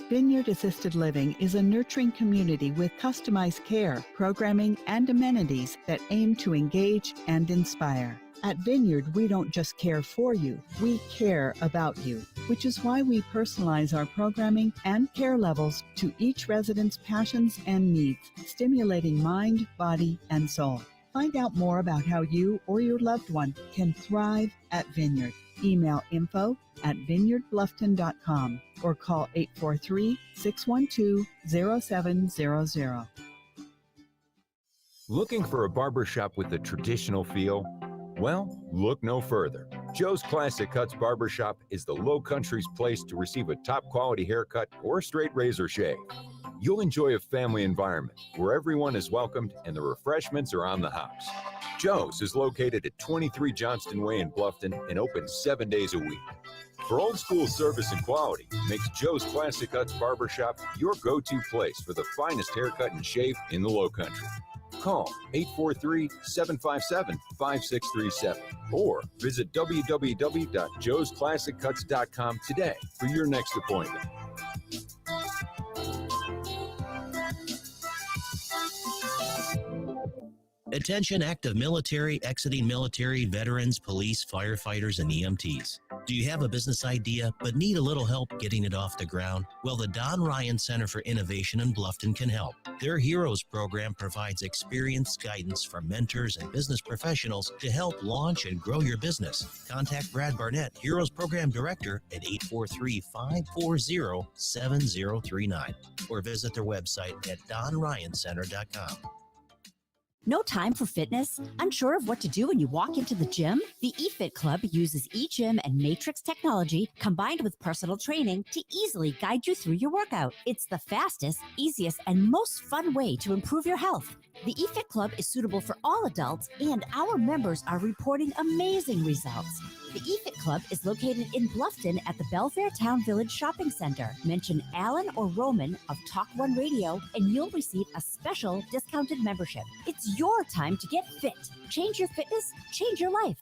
Vineyard Assisted Living is a nurturing community with customized care, programming, and amenities that aim to engage and inspire. At Vineyard, we don't just care for you, we care about you, which is why we personalize our programming and care levels to each resident's passions and needs, stimulating mind, body, and soul. Find out more about how you or your loved one can thrive at Vineyard. Email info@vineyardbluffton.com or call 843-612-0700. Looking for a barbershop with a traditional feel? Well, look no further. Joe's Classic Cuts Barbershop is the Low Country's place to receive a top quality haircut or straight razor shave. You'll enjoy a family environment where everyone is welcomed and the refreshments are on the house. Joe's is located at 23 Johnston Way in Bluffton and open 7 days a week. For old school service and quality, makes Joe's Classic Cuts Barbershop your go-to place for the finest haircut and shave in the Low Country. Call 843-757-5637 or visit www.joesclassiccuts.com today for your next appointment. Attention active military, exiting military, veterans, police, firefighters, and EMTs. Do you have a business idea but need a little help getting it off the ground? Well, the Don Ryan Center for Innovation in Bluffton can help. Their Heroes program provides experienced guidance from mentors and business professionals to help launch and grow your business. Contact Brad Barnett, Heroes Program Director, at 843-540-7039 or visit their website at donryancenter.com. No time for fitness? Unsure of what to do when you walk into the gym? The eFit Club uses eGym and Matrix technology combined with personal training to easily guide you through your workout. It's the fastest, easiest, and most fun way to improve your health. The eFit Club is suitable for all adults, and our members are reporting amazing results. The eFit Club is located in Bluffton at the Belfair Town Village Shopping Center. Mention Alan or Roman of Talk One Radio, and you'll receive a special discounted membership. It's your time to get fit. Change your fitness, change your life.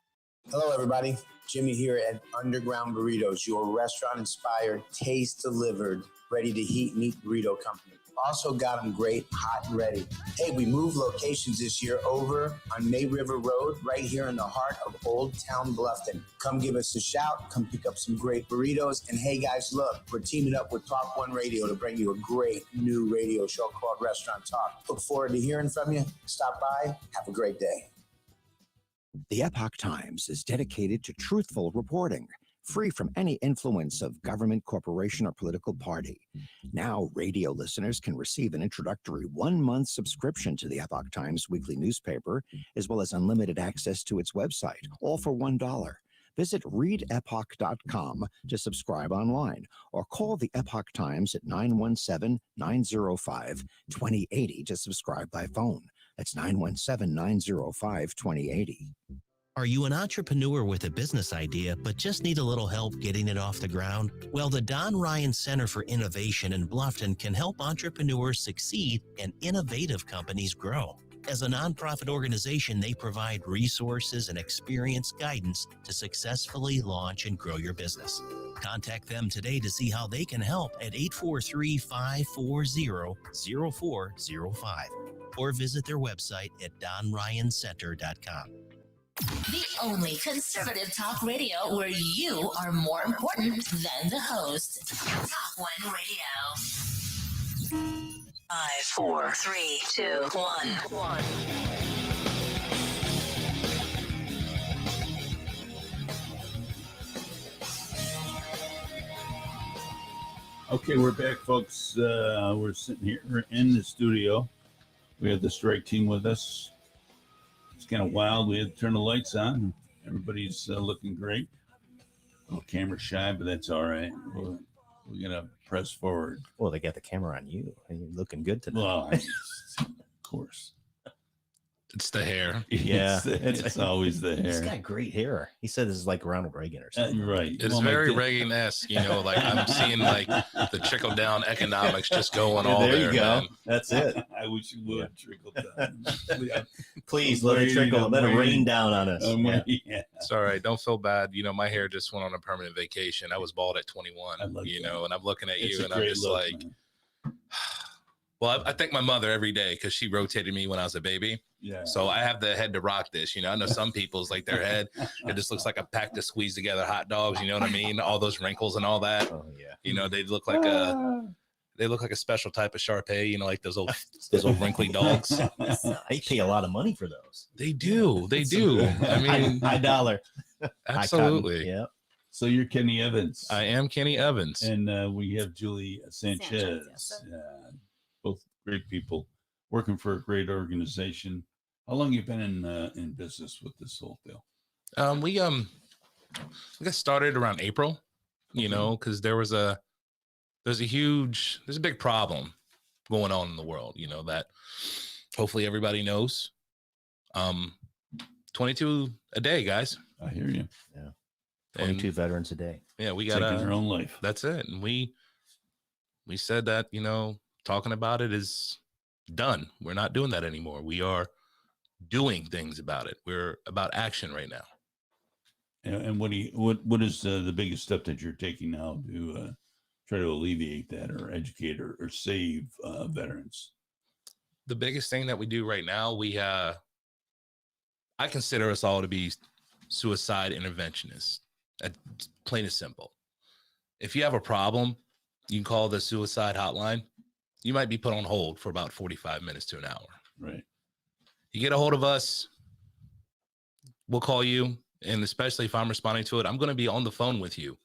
Hello, everybody. Jimmy here at Underground Burritos, your restaurant-inspired, taste-delivered, ready-to-heat meat burrito company. Also got them great, hot and ready. Hey, we moved locations this year over on May River Road, right here in the heart of Old Town Bluffton. Come give us a shout. Come pick up some great burritos. And hey, guys, look, we're teaming up with Talk One Radio to bring you a great new radio show called Restaurant Talk. Look forward to hearing from you. Stop by. Have a great day. The Epoch Times is dedicated to truthful reporting, free from any influence of government, corporation, or political party. Now, radio listeners can receive an introductory 1-month subscription to the Epoch Times weekly newspaper, as well as unlimited access to its website, all for $1. Visit readepoch.com to subscribe online, or call the Epoch Times at 917-905-2080 to subscribe by phone. That's 917-905-2080. Are you an entrepreneur with a business idea but just need a little help getting it off the ground? Well, the Don Ryan Center for Innovation in Bluffton can help entrepreneurs succeed and innovative companies grow. As a nonprofit organization, they provide resources and experienced guidance to successfully launch and grow your business. Contact them today to see how they can help at 843-540-0405 or visit their website at donryancenter.com. The only conservative talk radio where you are more important than the host. Talk One Radio. 5, 4, 3, 2, 1. Okay, we're back, folks. We're sitting here in the studio. We have the Stryke Team with us. It's kind of wild. We had to turn the lights on. Everybody's looking great. A little camera shy, but that's all right. We're going to press forward. Well, they got the camera on you. And you're looking good today. Well, of course. It's the hair. Yeah. It's always the hair. He's got great hair. He said this is like Ronald Reagan or something. Right. It's very Reagan-esque, you know, like I'm seeing like the trickle down economics just going all there. There you go. Man. That's it. I wish you would trickle down. Please let it trickle. Let it rain down on us. Yeah. It's all right. Don't feel bad. You know, my hair just went on a permanent vacation. I was bald at 21, you know, and I'm looking at you and I'm just like, man. Well, I thank my mother every day because she rotated me when I was a baby. Yeah. So I have the head to rock this. You know, I know some people's like their head, it just looks like a pack to squeeze together hot dogs. You know what I mean? All those wrinkles and all that. Oh yeah. You know, they look like a special type of Shar-Pei. You know, like those old wrinkly dogs. They pay a lot of money for those. They do. They do. I mean, high dollar. Absolutely. Yeah. So you're Kenny Evans. I am Kenny Evans. And we have Julie Sanchez. Yes, both great people working for a great organization. How long you been in business with this whole deal? We got started around April, you know, because there's a big problem going on in the world, you know, that hopefully everybody knows. 22 a day, guys. I hear you. Yeah. 22 veterans a day. Yeah, we got taking their own life. That's it. And we said that, you know, talking about it is done. We're not doing that anymore. We are doing things about it. We're about action right now. And what is the biggest step that you're taking now to try to alleviate that or educate or save veterans? The biggest thing that we do right now, I consider us all to be suicide interventionists. Plain and simple. If you have a problem, you can call the suicide hotline. You might be put on hold for about 45 minutes to an hour. Right. You get a hold of us, we'll call you. And especially if I'm responding to it, I'm going to be on the phone with you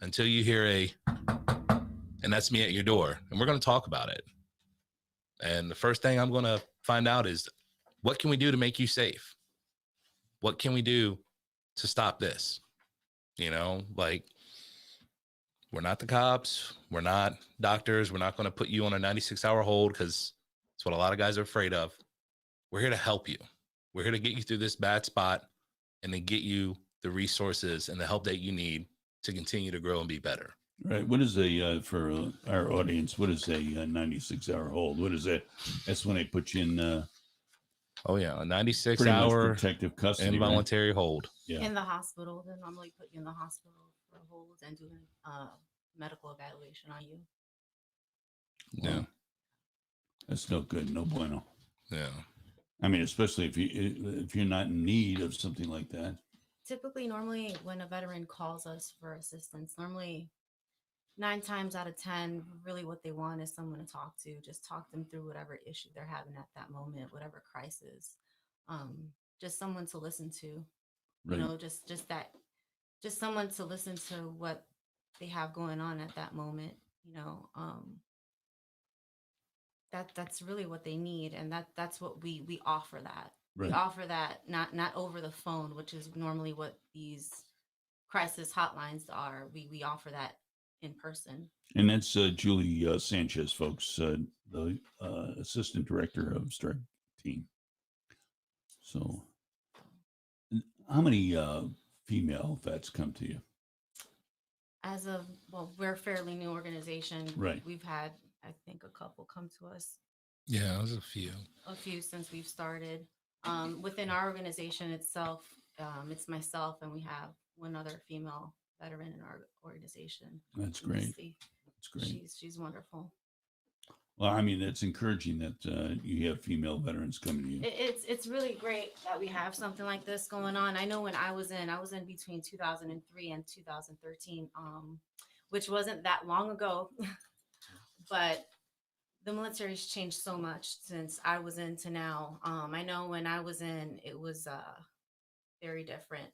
until you hear and that's me at your door. And we're going to talk about it. And the first thing I'm going to find out is, what can we do to make you safe? What can we do to stop this? You know, like, we're not the cops. We're not doctors. We're not going to put you on a 96-hour hold, because it's what a lot of guys are afraid of. We're here to help you. We're here to get you through this bad spot and then get you the resources and the help that you need to continue to grow and be better. Right. What is for our audience, what is a 96-hour hold? What is that? That's when they put you in. A 96-hour protective custody, involuntary hold. Yeah. In the hospital, they normally put you in the hospital for a hold and do medical evaluation on you. Yeah. That's no good. No bueno. Yeah. I mean, especially if you're not in need of something like that. Typically, normally when a veteran calls us for assistance, normally 9 times out of 10, really what they want is someone to talk to. Just talk them through whatever issue they're having at that moment, whatever crisis. Just someone to listen to. Right. You know, just someone to listen to what they have going on at that moment. You know, that's really what they need, and that's what we offer. That right. We offer that not over the phone, which is normally what these crisis hotlines are. We offer that in person. And that's Julie Sanchez, folks, the assistant director of Stryke Team. So, how many female vets come to you? We're a fairly new organization. Right. We've had, I think, a couple come to us. Yeah, there's a few. A few since we've started. Within our organization itself, it's myself, and we have one other female veteran in our organization. That's great. That's great. She's wonderful. Well, I mean, it's encouraging that you have female veterans coming to you. It's really great that we have something like this going on. I know when I was in between 2003 and 2013, which wasn't that long ago, but the military's changed so much since I was in to now. I know when I was in, it was very different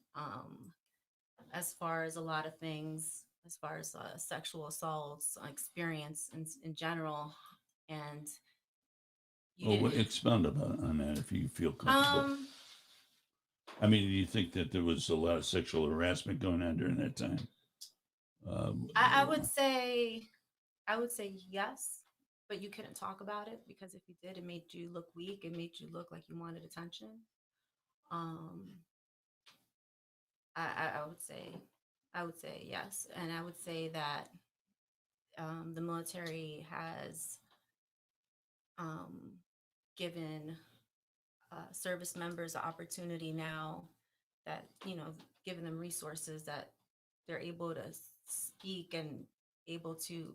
as far as a lot of things, as far as sexual assaults experience in general. And expound on that if you feel comfortable. I mean, do you think that there was a lot of sexual harassment going on during that time? I would say yes, but you couldn't talk about it, because if you did, it made you look weak. It made you look like you wanted attention. I would say yes, and I would say that the military has given service members an opportunity now, that, you know, giving them resources that they're able to speak and able to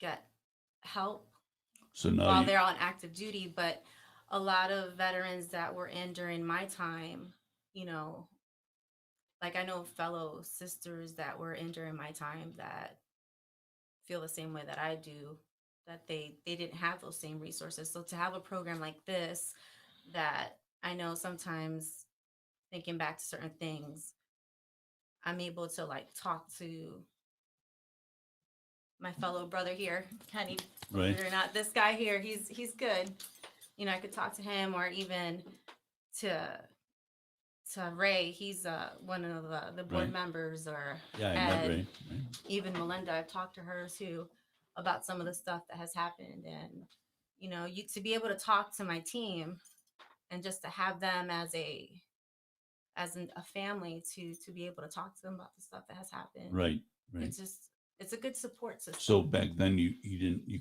get help while they're on active duty. But a lot of veterans that were in during my time, you know, like I know fellow sisters that were in during my time that feel the same way that I do, that they didn't have those same resources. So to have a program like this, that I know sometimes thinking back to certain things, I'm able to like talk to my fellow brother here, Kenny, right. Believe it or not, this guy here, he's good. You know, I could talk to him, or even to Ray. He's one of the board members, or I met Ray. Right. Even Melinda. I've talked to her too about some of the stuff that has happened, and you know, to be able to talk to my team and just to have them as a family to be able to talk to them about the stuff that has happened. Right. It's a good support system. So back then you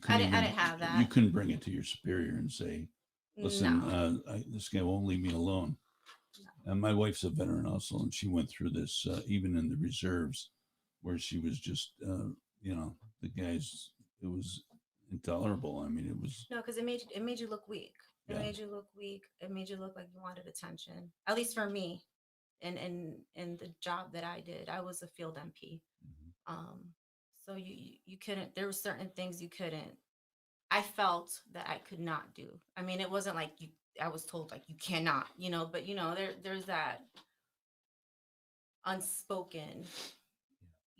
couldn't I didn't have that. You couldn't bring it to your superior and say, listen, no. This guy won't leave me alone. No. And my wife's a veteran also, and she went through this even in the reserves, where she was just, you know, the guys, it was intolerable. I mean, it was. No, because it made you look weak. It made you look weak. It made you look like you wanted attention. At least for me. in the job that I did. I was a field MP. So you couldn't, there were certain things you couldn't, I felt that I could not do. I mean, it wasn't like I was told like you cannot, but there's that unspoken,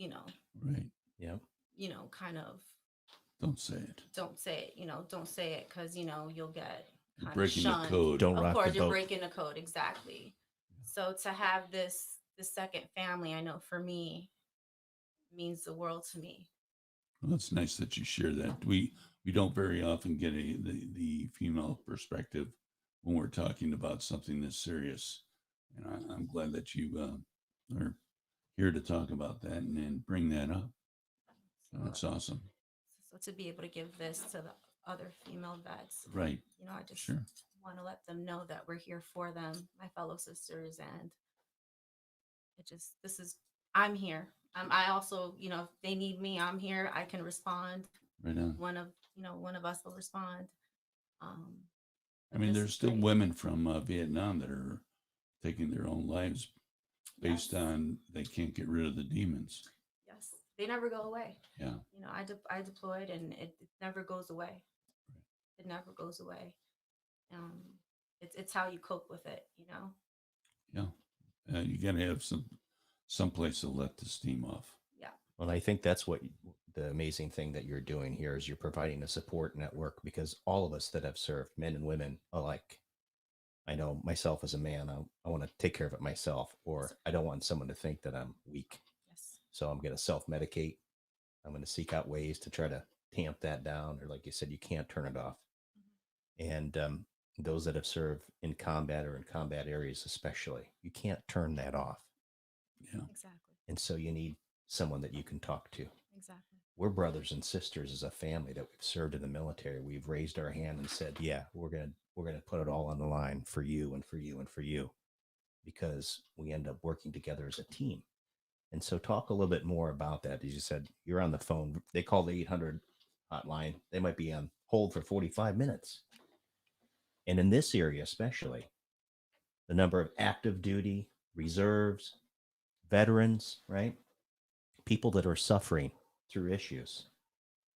Right. Yeah. Kind of Don't say it. don't say it, don't say it, because you'll get You're kind of breaking the shunned. code. Don't Of rock course, the you're boat. breaking the code, exactly. So to have this second family, I know for me means the world to me. Well, it's nice that you share that. We don't very often get the female perspective when we're talking about something this serious, and I'm glad that you are here to talk about that and bring that up. That's awesome. So to be able to give this to the other female vets, Right. I just Sure. want to let them know that we're here for them, my fellow sisters, and I'm here. I also, if they need me, I'm here. I can respond. Right on. One of us will respond. I mean, there's still women from Vietnam that are taking their own lives based on they can't get rid of the demons. Yes, they never go away. Yeah. I deployed, and it never goes away. It never goes away. It's how you cope with it, Yeah. You got to have some place to let the steam off. Yeah. Well, I think that's what the amazing thing that you're doing here is you're providing a support network, because all of us that have served, men and women alike, I know myself as a man, I want to take care of it myself, or I don't want someone to think that I'm weak. Yes. So I'm going to self-medicate. I'm going to seek out ways to try to tamp that down, or like you said, you can't turn it off. And those that have served in combat or in combat areas especially, you can't turn that off. Yeah. Exactly. And so you need someone that you can talk to. Exactly. We're brothers and sisters as a family that we've served in the military. We've raised our hand and said, yeah, we're going to put it all on the line for you and for you and for you, because we end up working together as a team. And so talk a little bit more about that. As you said, you're on the phone. They call the 800 hotline. They might be on hold for 45 minutes. And in this area, especially, the number of active duty, reserves, veterans, right? People that are suffering through issues,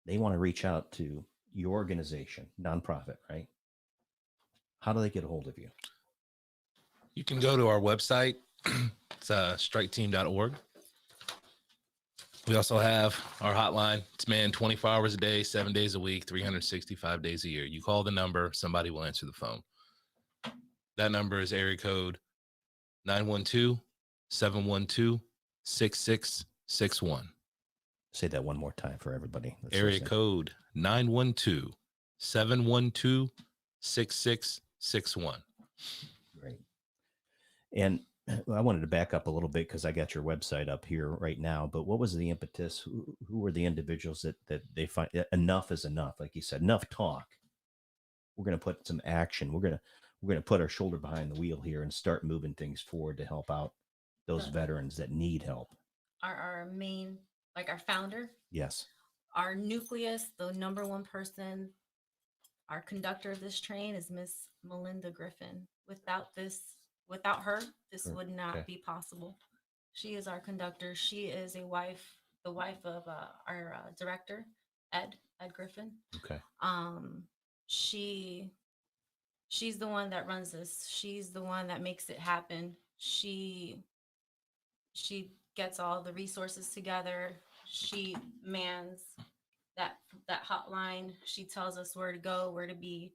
they want to reach out to your organization, nonprofit, right? How do they get a hold of you? You can go to our website. It's striketeam.org. We also have our hotline. It's manned 24 hours a day, 7 days a week, 365 days a year. You call the number, somebody will answer the phone. That number is area code 912-712-6661. Say that one more time for everybody. Area code 912-712-6661. Great. And I wanted to back up a little bit because I got your website up here right now. But what was the impetus? Who were the individuals that they find enough is enough? Like you said, enough talk. We're going to put some action. We're going to put our shoulder behind the wheel here and start moving things forward to help out those veterans that need help. Our main, like our founder. Yes. Our nucleus, the number one person, our conductor of this train is Miss Melinda Griffin. Without her, this would not be possible. She is our conductor. She is the wife of our director, Ed Griffin. Okay. She's the one that runs this. She's the one that makes it happen. She gets all the resources together. She mans that hotline. She tells us where to go, where to be.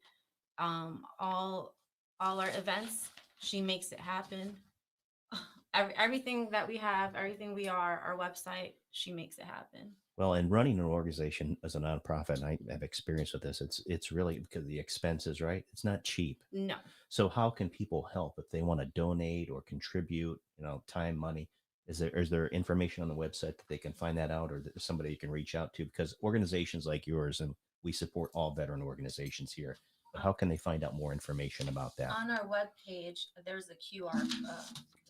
All our events, she makes it happen. Everything that we have, everything we are, our website, she makes it happen. Well, and running an organization as a nonprofit, and I have experience with this, it's really because of the expenses, right? It's not cheap. No. So how can people help if they want to donate or contribute, time, money? Is there information on the website that they can find that out, or that somebody you can reach out to? Because organizations like yours, and we support all veteran organizations here, but how can they find out more information about that? On our webpage, there's a QR,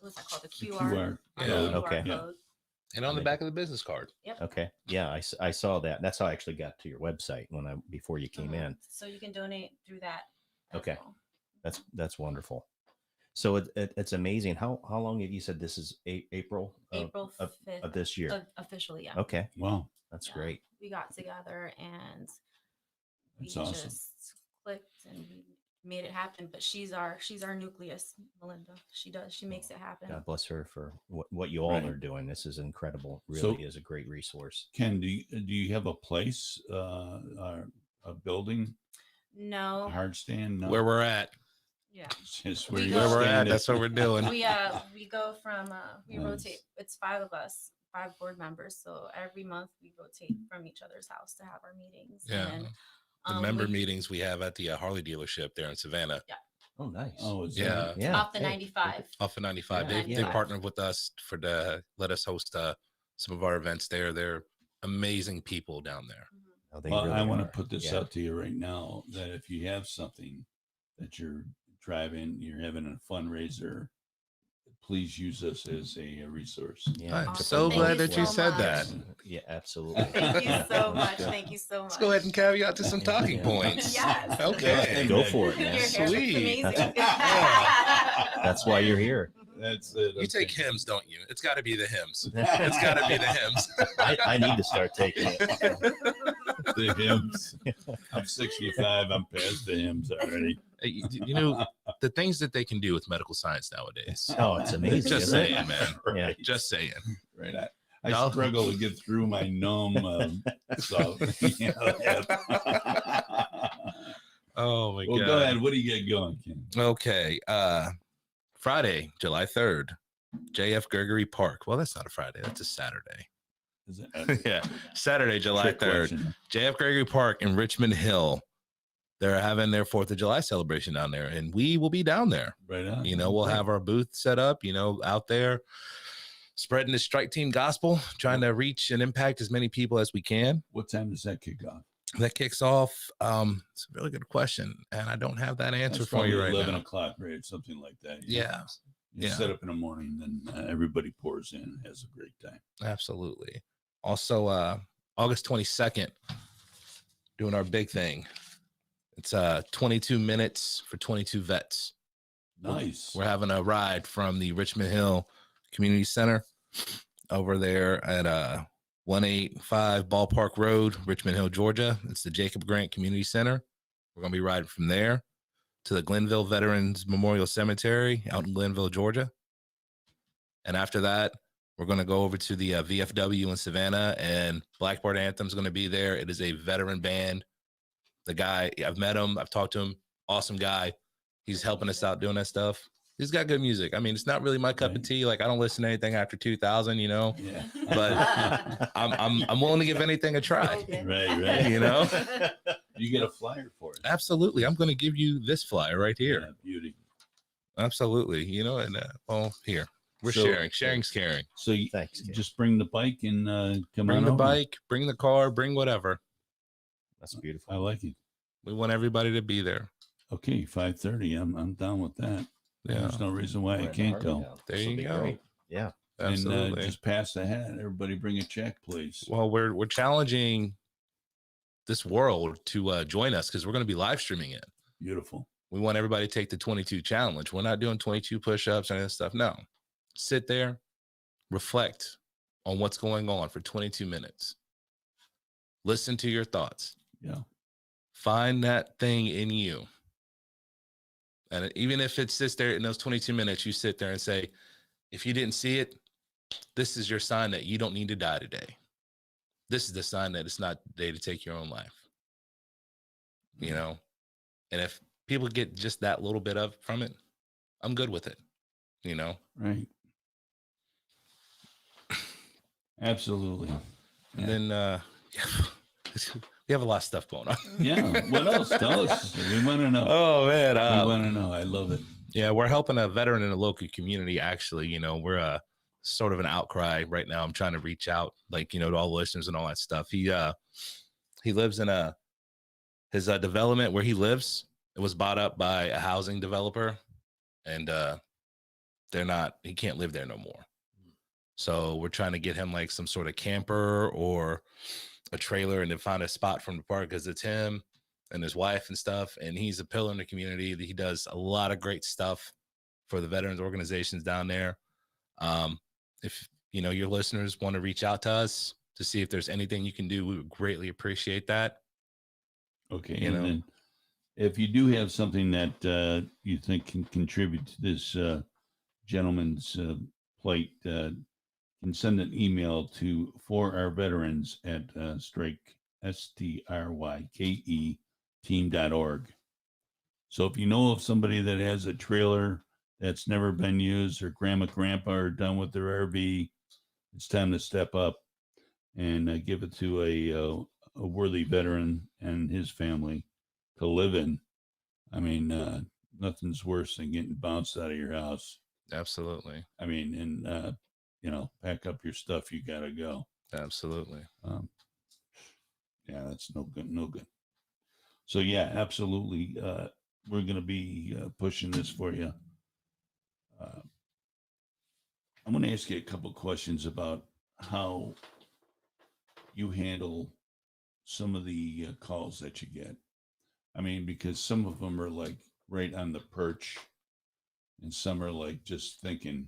what's that called? The QR. Okay. Code. And on the back of the business card. Yep. Okay. Yeah, I saw that. That's how I actually got to your website before you came in. So you can donate through that. Okay. That's wonderful. So it's amazing. How long have you said this is April? April of 5th this year. Officially, yeah. Okay. Wow. That's Yeah. great. We got together and we That's awesome. just clicked and we made it happen. But she's our nucleus, Melinda. She makes it happen. God bless her for what you all Right. are doing. This is incredible. So- Really is a great resource. Ken, do you have a place, a building, a No. hard stand? No. Where we're at. Yeah. Just We you go- Where we're at, stand that's what we're doing. We go from we Nice. rotate. It's 5 of us, 5 board members. So every month we rotate from each other's house to have our meetings. Yeah. And, The member meetings we have at the Harley dealership there in Savannah. Yeah. Oh, nice. Oh, is Yeah. that? Yeah. Off the 95. Off of 95. Yeah. They 95. partnered with us to let us host some of our events there. They're amazing people down there. Oh, they Well, really I want to are. put this Yeah. out to you right now that if you have something that you're driving, you're having a fundraiser, please use us as a resource. Yeah. I'm Awesome. so Thank glad you that you so said much. that. Yeah, absolutely. Thank you so much. Thank you so much. Let's go ahead and caveat to some talking Yeah. points. Yes. Okay. Go for it, Your man. hair looks Sweet. amazing. That's why you're here. That's it. You take okay. hymns, don't you? It's got to be the hymns. It's got to be the hymns. I need to start taking it. The hymns. I'm 65. I'm past the hymns already. Hey, you know, the things that they can do with medical science nowadays. Oh, it's amazing. Just isn't it? saying, man. Yeah. Just saying. Right. I No. struggle to get through my gnome. So, yeah. Oh my Well, god. go ahead. What do you get going, Ken? Okay. Friday, July 3rd, JF Gregory Park. Well, that's not a Friday. That's a Saturday. Is it, Yeah. Saturday, July trick 3rd. question. JF Gregory Park in Richmond Hill. They're having their 4th of July celebration down there, and we will be down there. Right on. You know, we'll have our booth set up, out there, spreading the Strike Team gospel, trying to reach and impact as many people as we can. What time does that kick off? That kicks off. It's a really good question, and I don't have that answer That's for you probably right 11 now. o'clock, right? Something like that. Yeah. You Yeah. set up in the morning, then everybody pours in and has a great time. Absolutely. Also, August 22nd, doing our big thing. It's 22 minutes for 22 vets. Nice. We're having a ride from the Richmond Hill Community Center over there at 185 Ballpark Road, Richmond Hill, Georgia. It's the Jacob Grant Community Center. We're going to be riding from there to the Glenville Veterans Memorial Cemetery out in Glenville, Georgia. And after that, we're going to go over to the VFW in Savannah, and Blackbird Anthem's going to be there. It is a veteran band. The guy, I've met him. I've talked to him. Awesome guy. He's helping us out doing that stuff. He's got good music. I mean, it's not really my cup of tea. Like, I don't listen to anything after 2000, Yeah. but I'm willing to give anything a try. Right. You know? You get a flyer for it. Absolutely. I'm going to give you this flyer right here. Yeah, beauty. Absolutely. And here. We're So- sharing. Sharing's caring. So you Thanks, Ken. just bring the bike and come Bring on the over. bike, bring the car, bring whatever. That's beautiful. I like it. We want everybody to be there. Okay, 5:30. I'm down with that. Yeah. There's no reason why I We're in can't Harley go. now. There This'll you be go. great. Yeah. Absolutely. And just pass the hat. Everybody bring a check, please. Well, we're challenging this world to join us because we're going to be live streaming it. Beautiful. We want everybody to take the 22 challenge. We're not doing 22 push-ups or any of that stuff. No. Sit there, reflect on what's going on for 22 minutes. Listen to your thoughts. Yeah. Find that thing in you. And even if it sits there in those 22 minutes, you sit there and say, if you didn't see it, this is your sign that you don't need to die today. This is the sign that it's not the day to take your own life. You know? And if people get just that little bit of from it, I'm good with it. You know? Right. Absolutely. And then we have a lot of stuff going on. Yeah. What else? Tell us. We want to know. Oh man. We want to know. I love it. Yeah, we're helping a veteran in a local community. Actually, we're sort of an outcry right now. I'm trying to reach out, to all the listeners and all that stuff. He lives in his development where he lives. It was bought up by a housing developer, and he can't live there no more. So we're trying to get him like some sort of camper or a trailer, and then find a spot from the park because it's him and his wife and stuff. And he's a pillar in the community. He does a lot of great stuff. for the veterans organizations down there. If your listeners want to reach out to us to see if there's anything you can do, we would greatly appreciate that. Okay. Then if you do have something that you think can contribute to this gentleman's plight, can send an email to for our veterans at Stryke, STRYKE team.org. So if you know of somebody that has a trailer that's never been used, or grandpa are done with their RV, it's time to step up and give it to a worthy veteran and his family to live in. I mean, nothing's worse than getting bounced out of your house. Absolutely. I mean, and pack up your stuff. You gotta go. Absolutely. Yeah, that's no good. So yeah, absolutely. We're gonna be pushing this for you. I'm gonna ask you a couple questions about how you handle some of the calls that you get. I mean, because some of them are like right on the perch, and some are like just thinking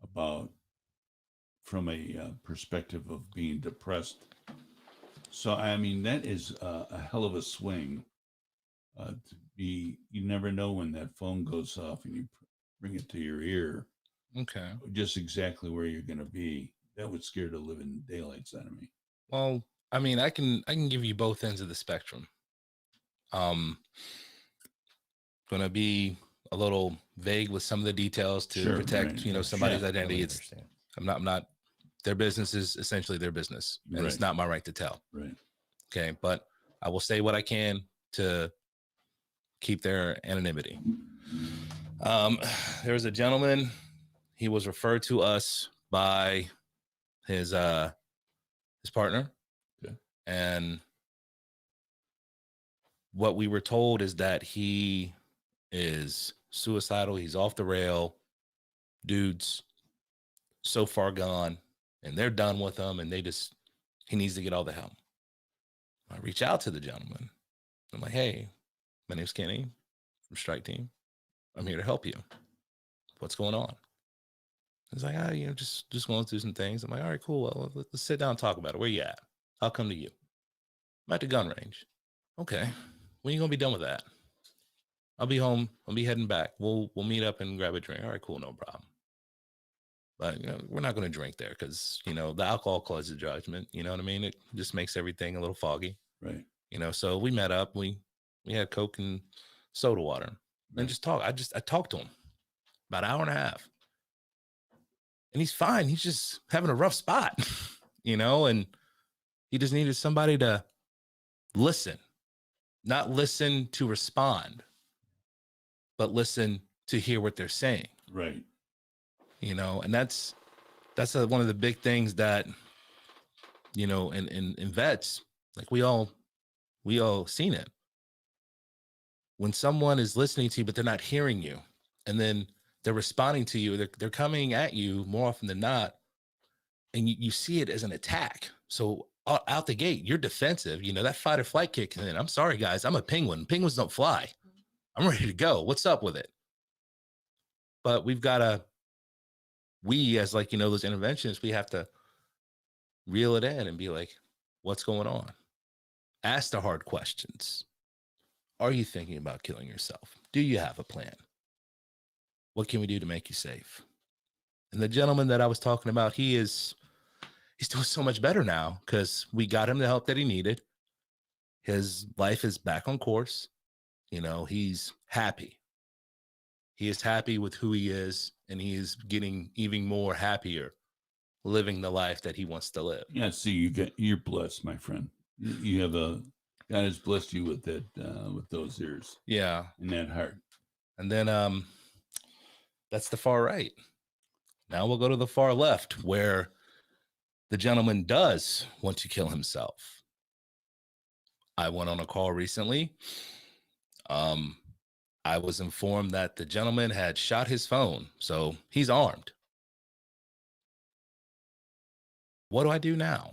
about from a perspective of being depressed. So, I mean, that is a hell of a swing to be. You never know when that phone goes off and you bring it to your ear. Okay. Just exactly where you're going to be. That would scare the living daylights out of me. Well, I mean, I can give you both ends of the spectrum. Gonna be a little vague with some of the details to protect, somebody's identity. I'm not. Their business is essentially their business, and it's not my right to tell. Right. Okay, but I will say what I can to keep their anonymity. There was a gentleman. He was referred to us by his partner. Okay. And what we were told is that he is suicidal. He's off the rail. Dude's so far gone, and they're done with him, and he needs to get all the help. I reach out to the gentleman. I'm like, hey, my name's Kenny from Stryke Team. I'm here to help you. What's going on? He's like, just going through some things. I'm like, all right, cool. Well, let's sit down and talk about it. Where you at? I'll come to you. I'm at the gun range. Okay. When are you going to be done with that? I'll be home. I'll be heading back. We'll meet up and grab a drink. All right, cool. No problem. But, we're not going to drink there because, the alcohol causes judgment. You know what I mean? It just makes everything a little foggy. Right. So we met up. We had Coke and soda water and just talk. I talked to him about an hour and a half. And he's fine. He's just having a rough spot, and he just needed somebody to listen, not listen to respond, but listen to hear what they're saying. Right. And that's one of the big things that, in vets, like we all seen it. When someone is listening to you, but they're not hearing you, and then they're responding to you, they're coming at you more often than not, and you see it as an attack. So out the gate, you're defensive. That fight or flight kicks in. I'm sorry, guys. I'm a penguin. Penguins don't fly. I'm ready to go. What's up with it? But we've got to, as those interventions, we have to reel it in and be like, what's going on? Ask the hard questions. Are you thinking about killing yourself? Do you have a plan? What can we do to make you safe? And the gentleman that I was talking about, he's doing so much better now because we got him the help that he needed. His life is back on course. He's happy. He is happy with who he is, and he is getting even more happier living the life that he wants to live. Yeah, see, you're blessed, my friend. You have God has blessed you with that, with those ears. Yeah. And that heart. And then that's the far right. Now we'll go to the far left, where the gentleman does want to kill himself. I went on a call recently. I was informed that the gentleman had shot his phone, so he's armed. What do I do now?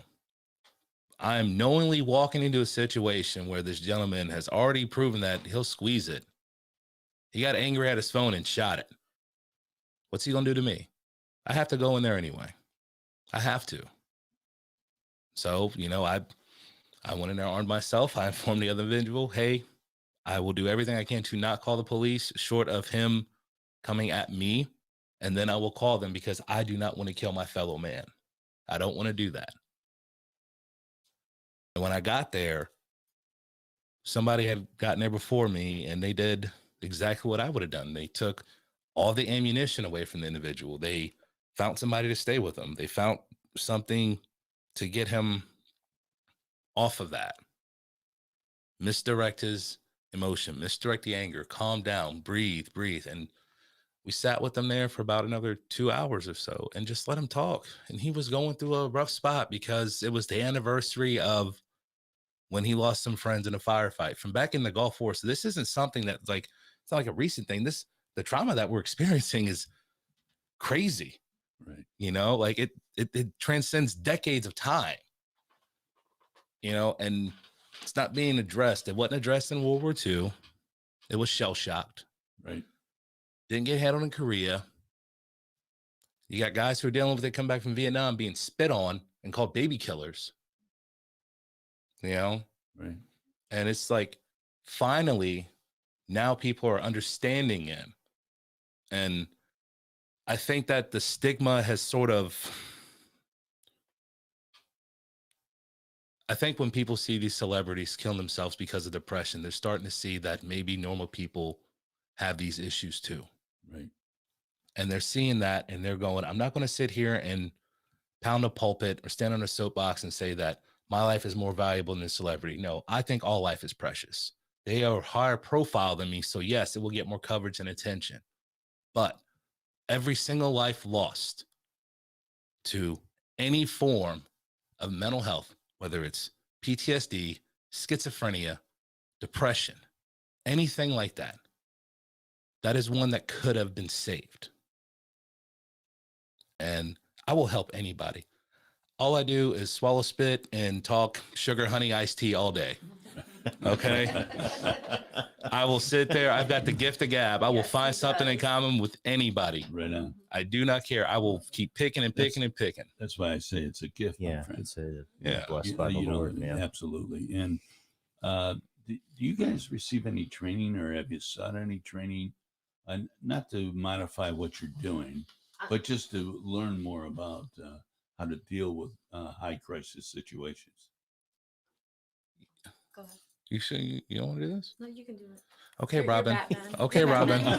I'm knowingly walking into a situation where this gentleman has already proven that he'll squeeze it He got angry at his phone and shot it. What's he going to do to me? I have to go in there anyway. I have to. So, you know, I went in there armed myself. I informed the other individual, hey, I will do everything I can to not call the police short of him coming at me. And then I will call them because I do not want to kill my fellow man. I don't want to do that. And when I got there, somebody had gotten there before me and they did exactly what I would have done. They took all the ammunition away from the individual. They found somebody to stay with them. They found something to get him off of that. Misdirect his emotion, misdirect the anger, calm down, breathe. And we sat with him there for about another 2 hours or so and just let him talk. And he was going through a rough spot because it was the anniversary of when he lost some friends in a firefight from back in the Gulf War. So this isn't something that's like, it's not like a recent thing. The trauma that we're experiencing is crazy. Right. You know, like it transcends decades of time, you know, and it's not being addressed. It wasn't addressed in World War II. It was shell shocked. Right. Didn't get handled in Korea. You got guys who are dealing with it, come back from Vietnam being spit on and called baby killers. You know? Right. And it's like, finally, now people are understanding it. And I think that the stigma has sort of, I think when people see these celebrities kill themselves because of depression, they're starting to see that maybe normal people have these issues too. Right. And they're seeing that and they're going, I'm not going to sit here and pound a pulpit or stand on a soapbox and say that my life is more valuable than a celebrity. No, I think all life is precious. They are higher profile than me. So yes, it will get more coverage and attention. But every single life lost to any form of mental health, whether it's PTSD, schizophrenia, depression, anything like that, that is one that could have been saved. And I will help anybody. All I do is swallow spit and talk sugar, honey, iced tea all day. Okay. I will sit there. I've got the gift of gab. I will find something in common with anybody. Right on. I do not care. I will keep picking and picking and picking. That's why I say it's a gift. Yeah, my friend. it's a Yeah. blessed by the Lord. Yeah. Absolutely. And do you guys receive any training or have you sought any training? Not to modify what you're doing, but just to learn more about how to deal with high crisis situations. Go ahead. You sure you don't want to do this? No, you can do it. Okay, You're Robin. Batman. Okay, You're Robin. No.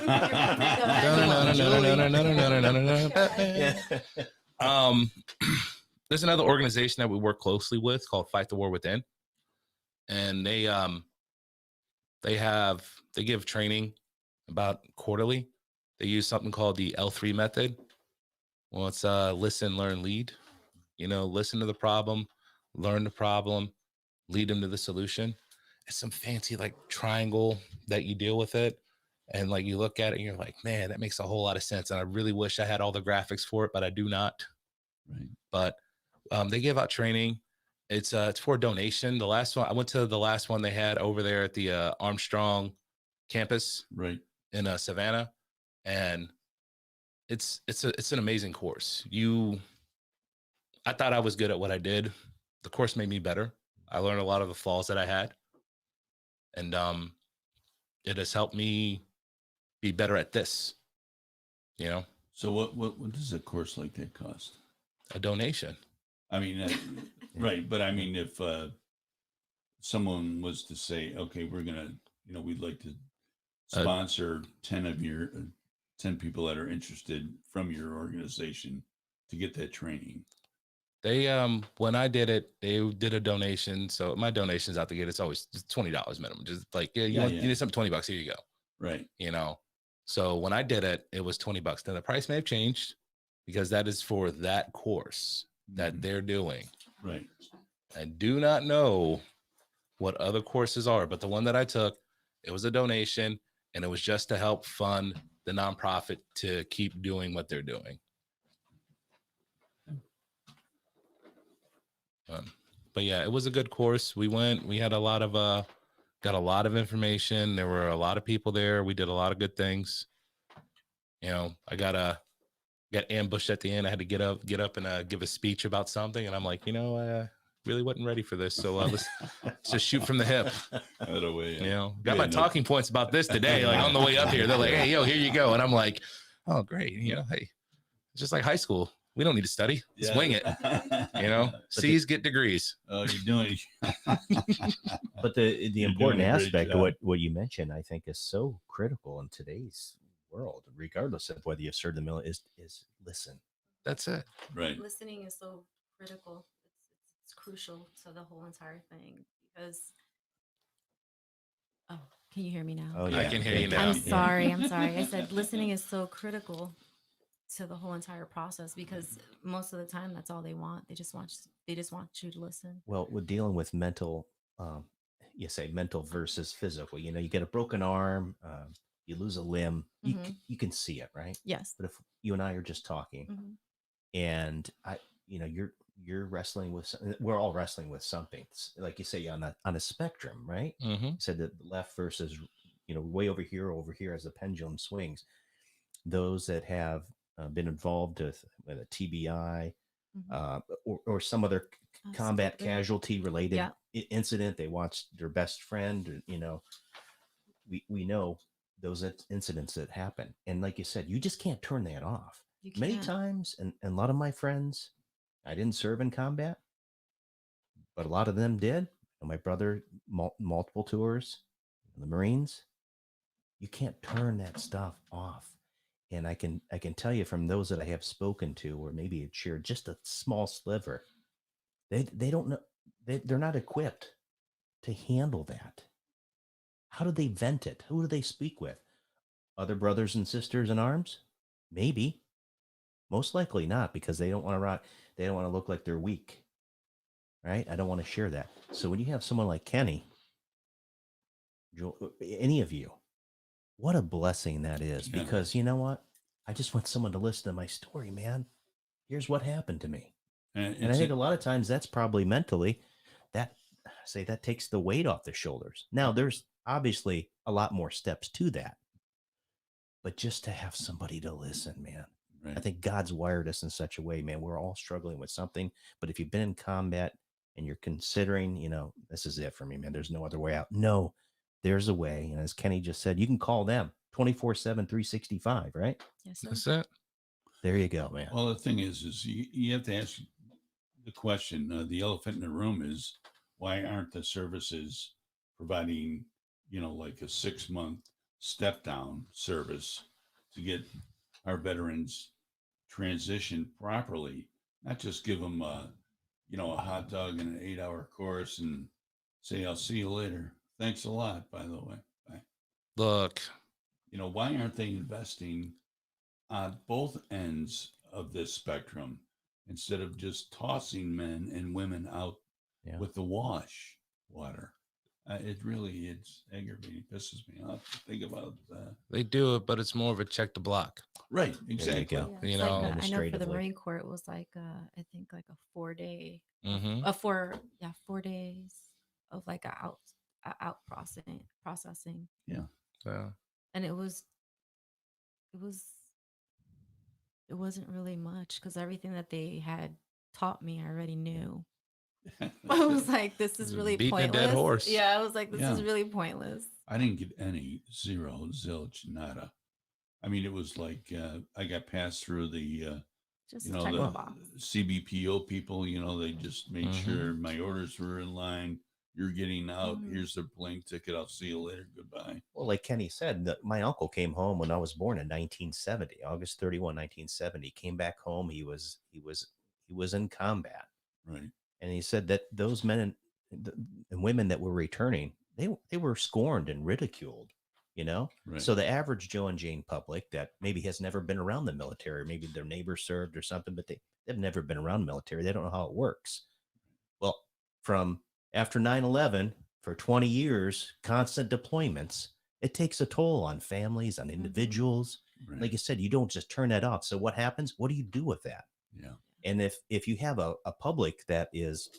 There's another organization that we work closely with called Fight the War Within, and they give training about quarterly. They use something called the L3 method. Well, it's listen, learn, lead. You know, listen to the problem, learn the problem, lead them to the solution. It's some fancy like triangle that you deal with it. And like you look at it and you're like, man, that makes a whole lot of sense. And I really wish I had all the graphics for it, but I do not. Right. But they give out training. It's for donation. The last one, I went to the last one they had over there at the Armstrong campus, right, in Savannah, and it's an amazing course. I thought I was good at what I did. The course made me better. I learned a lot of the flaws that I had, and it has helped me be better at this. You know. So what does a course like that cost? A donation. I mean, right. But I mean, if someone was to say, okay, we're going to, we'd like to sponsor 10 people that are interested from your organization to get that training. They, when I did it, they did a donation. So my donation's out to get, it's always $20 minimum. Just like, you need something, $20, here you go. Right. So when I did it, it was $20. Now the price may have changed because that is for that course that they're doing. Right. I do not know what other courses are, but the one that I took, it was a donation and it was just to help fund the nonprofit to keep doing what they're doing. But yeah, it was a good course. We had a lot of got a lot of information. There were a lot of people there. We did a lot of good things. You know, I got ambushed at the end. I had to get up and give a speech about something. And I'm like, you know, I really wasn't ready for this. So let's just shoot from the hip. Away, you know, got my talking points about this today. Like on the way up here, they're like, hey, yo, here you go. And I'm like, oh, great. You know, hey, it's just like high school. We don't need to study. Just wing it. You know, C's get degrees. Oh, you're doing But the important aspect of what you mentioned, I think, is so critical in today's world, regardless of whether you've served the military, is listen. That's it. Right. Listening is so critical. It's crucial to the whole entire thing because. Oh, can you hear me now? Oh, yeah. I can hear you now. I'm sorry. I said listening is so critical to the whole entire process because most of the time that's all they want. They just want you to listen. Well, we're dealing with mental, you say mental versus physical. You know, you get a broken arm, you lose a limb, you can see it, right? Yes. But if you and I are just talking, and you're wrestling with, we're all wrestling with something. It's like you say, on a spectrum, right? You said that left versus, way over here as the pendulum swings. Those that have been involved with a TBI or some other combat casualty related incident, they watched their best friend, we know those incidents that happen. And like you said, you just can't turn that off. Many times, and a lot of my friends, I didn't serve in combat, but a lot of them did. And my brother, multiple tours, the Marines, you can't turn that stuff off. And I can tell you from those that I have spoken to, or maybe had shared just a small sliver, they don't know, they're not equipped to handle that. How do they vent it? Who do they speak with? Other brothers and sisters in arms? Maybe. Most likely not, because they don't want to look like they're weak. Right? I don't want to share that. So when you have someone like Kenny, any of you, what a blessing that is, because you know what? I just want someone to listen to my story, man. Here's what happened to me. And I think a lot of times that's probably mentally that takes the weight off the shoulders. Now, there's obviously a lot more steps to that, but just to have somebody to listen, man. Right. I think God's wired us in such a way, man. We're all struggling with something, but if you've been in combat and you're considering, this is it for me, man, there's no other way out. No, there's a way. And as Kenny just said, you can call them 24/7, 365, right? Yes, sir. That's it. There you go, man. Well, the thing is you have to ask the question. The elephant in the room is, why aren't the services providing, like a 6-month step down service to get our veterans transitioned properly? Not just give them a hot dog and an 8-hour course and say, I'll see you later. Thanks a lot, by the way. Bye. Look, why aren't they investing on both ends of this spectrum instead of just tossing men and women out with the wash water? It's aggravating, pisses me off to think about that. They do it, but it's more of a check the block. Right, exactly. Yeah, I know for the Marine Corps, it was like I think like a 4-day, 4 days of like a out processing. Yeah. And it wasn't really much because everything that they had taught me, I already knew. I was like, this is really pointless. A dead horse. Yeah, I was like, this is really pointless. I didn't get any, zero, zilch, nada. I mean, it was like I got passed through the CBPO people. They just made sure my orders were in line. You're getting out. Here's the plane ticket. I'll see you later. Goodbye. Well, like Kenny said, my uncle came home when I was born in 1970, August 31, 1970. Came back home. He was in combat. Right. And he said that those men and women that were returning, they were scorned and ridiculed, Right. So the average Joe and Jane public that maybe has never been around the military, maybe their neighbor served or something, but they've never been around the military. They don't know how it works. Well, from after 9/11, for 20 years, constant deployments, it takes a toll on families, on individuals. Right. Like you said, you don't just turn that off. So what happens? What do you do with that? Yeah. And if you have a public that is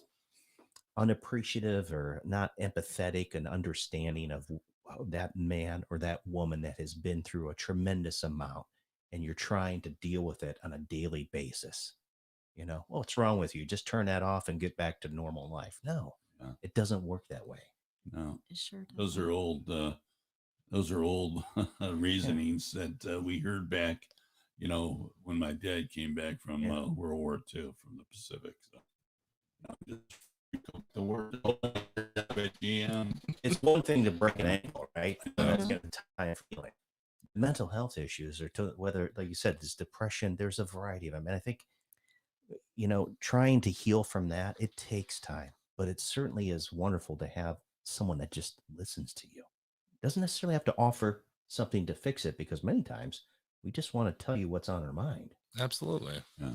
unappreciative or not empathetic and understanding of that man or that woman that has been through a tremendous amount, and you're trying to deal with it on a daily basis. What's wrong with you? Just turn that off and get back to normal life. No, it doesn't work that way. No, It sure those are old. Those are old reasonings that we heard back. When my dad came back from World War II from the Pacific. So, just the word. It's one thing to break an ankle, right? That's going to tie a feeling. Mental health issues, or whether, like you said, this depression, there's a variety of them. And I think, trying to heal from that, it takes time, but it certainly is wonderful to have someone that just listens to you. Doesn't necessarily have to offer something to fix it, because many times we just want to tell you what's on our mind. Absolutely. Yeah.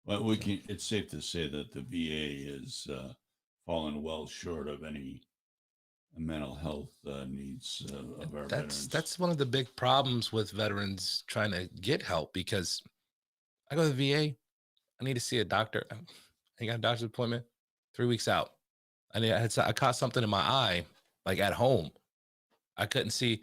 Well, it's safe to say that the VA is fallen well short of any mental health needs of our veterans. That's one of the big problems with veterans trying to get help, because I go to the VA, I need to see a doctor. I got a doctor's appointment 3 weeks out. I caught something in my eye, like at home. I couldn't see.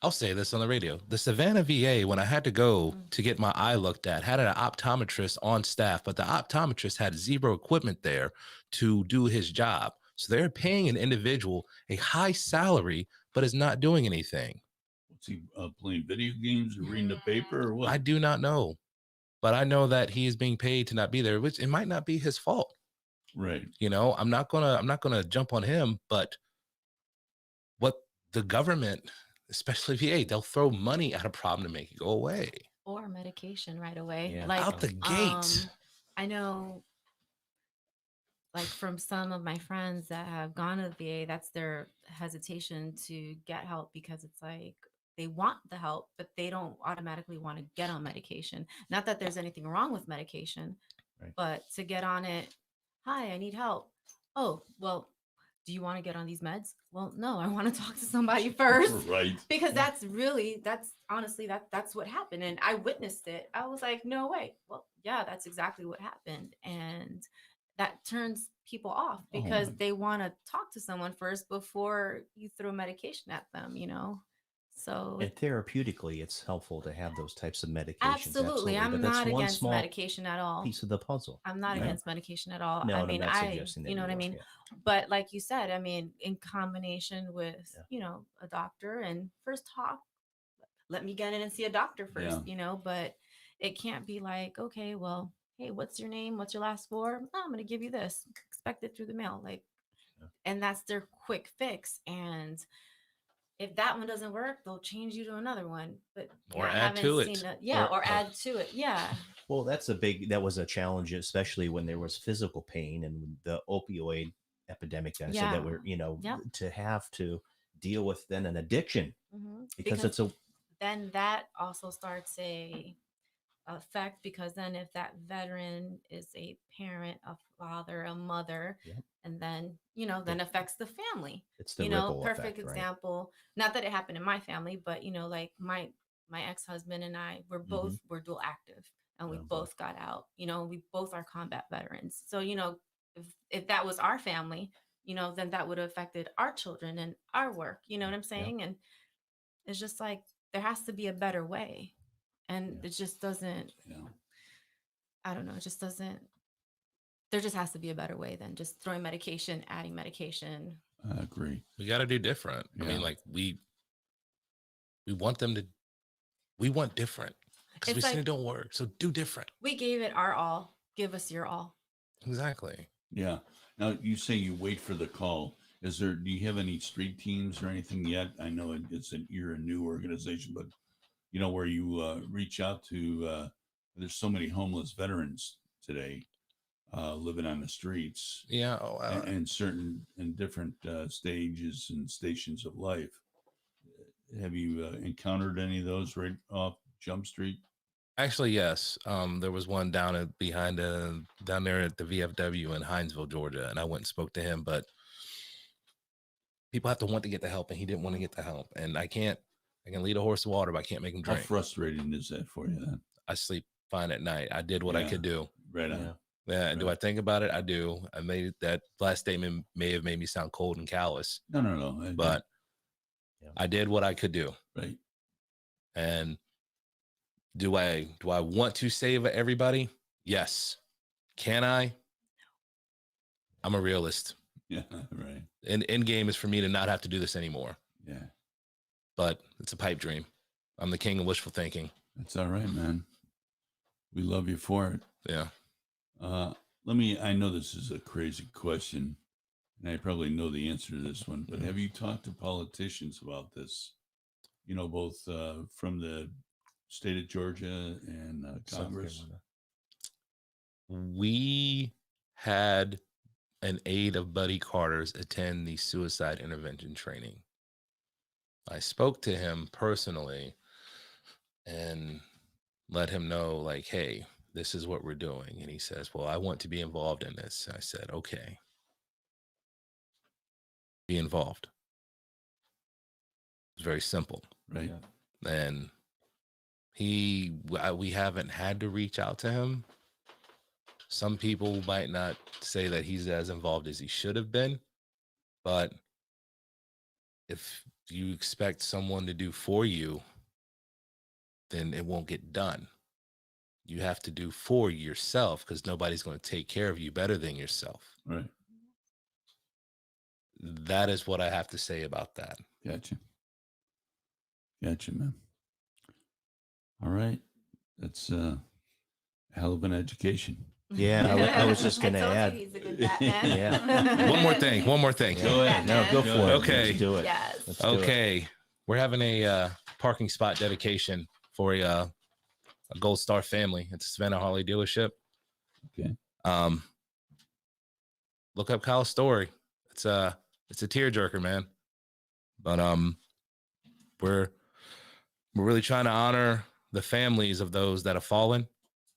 I'll say this on the radio. The Savannah VA, when I had to go to get my eye looked at, had an optometrist on staff, but the optometrist had zero equipment there to do his job. So they're paying an individual a high salary, but is not doing anything. What's he playing video games or reading the paper or what? I do not know, but I know that he is being paid to not be there, which it might not be his fault. Right. I'm not gonna jump on him, but what the government, especially VA, they'll throw money at a problem to make it go away. Or medication right away. Yeah. Like out the gate. I know, like from some of my friends that have gone to the VA, that's their hesitation to get help, because it's like they want the help, but they don't automatically want to get on medication. Not that there's anything wrong with medication, but to get on it, hi, I need help. Oh, well, do you want to get on these meds? Well, no, I want to talk to somebody first. Right. Because that's honestly, that's what happened. And I witnessed it. I was like, no way. Well, yeah, that's exactly what happened. And that turns people off, because they want to talk to someone first before you throw medication at them, So And therapeutically, it's helpful to have those types of medications. Absolutely. I'm But that's not one against small medication at all. piece of the puzzle. I'm not against medication at all. No, I I'm mean, not suggesting that you know what I you are, mean? yeah. But like you said, I mean, in combination with, a doctor, and first talk, let me get in and see a doctor first, but it can't be like, okay, well, hey, what's your name? What's your last four? Oh, I'm going to give you this. Expect it through the mail. And that's their quick fix. And if that one doesn't work, they'll change you to another one. But or add to it. Or add to it. Yeah. Well, that was a challenge, especially when there was physical pain and the opioid epidemic. I said that we're, to have to deal with then an addiction, because then that also starts a effect, because then if that veteran is a parent, a father, a mother, and then then affects the family. It's the perfect example, not that it happened in my family, but like my ex-husband and I were both were dual active, and we both got out. We both are combat veterans, so if that was our family, then that would have affected our children and our work, what I'm saying? And it's just like there has to be a better way. And it just doesn't, I don't know, it just doesn't, there just has to be a better way than just throwing medication, adding medication. I agree. We got to do different. I mean, like we want different, because we seen it don't work. So do different. We gave it our all. Give us your all. Exactly. Yeah. Now you say you wait for the call. Do you have any street teams or anything yet? I know you're a new organization, but where you reach out to, there's so many homeless veterans today living on the streets. Yeah. In different stages and stations of life. Have you encountered any of those right off Jump Street? Actually, yes. There was one down there at the VFW in Hinesville, Georgia, and I went and spoke to him, but people have to want to get the help, and he didn't want to get the help. And I can lead a horse to water, but I can't make him drink. How frustrating is that for you then? I sleep fine at night. I did what I could do. Right on. Yeah. Right. Do I think about it? I do. I made that last statement may have made me sound cold and callous. No. But I did what I could do. Right. And do I want to save everybody? Yes. Can I? I'm a realist. Yeah. Right. And end game is for me to not have to do this anymore. Yeah. But it's a pipe dream. I'm the king of wishful thinking. That's all right, man. We love you for it. Yeah. I know this is a crazy question, and I probably know the answer to this one, but have you talked to politicians about this? You know, both from the state of Georgia and Congress? We had an aide of Buddy Carter's attend the suicide intervention training. I spoke to him personally and let him know, like, hey, this is what we're doing. And he says, well, I want to be involved in this. I said, okay. Be involved. It's very simple. Right. And we haven't had to reach out to him. Some people might not say that he's as involved as he should have been, but if you expect someone to do for you, then it won't get done. You have to do for yourself because nobody's going to take care of you better than yourself. Right. That is what I have to say about that. Gotcha, man. All right. That's a hell of an education. Yeah, I was just going to add. He's a good Batman. Yeah. One more thing. Go ahead. No, go for it. Okay. Let's do it. Yes. Let's do Okay. it. We're having a parking spot dedication for a Gold Star family at the Savannah Harley dealership. Okay. Look up Kyle's story. It's a tearjerker, man. But we're really trying to honor the families of those that have fallen.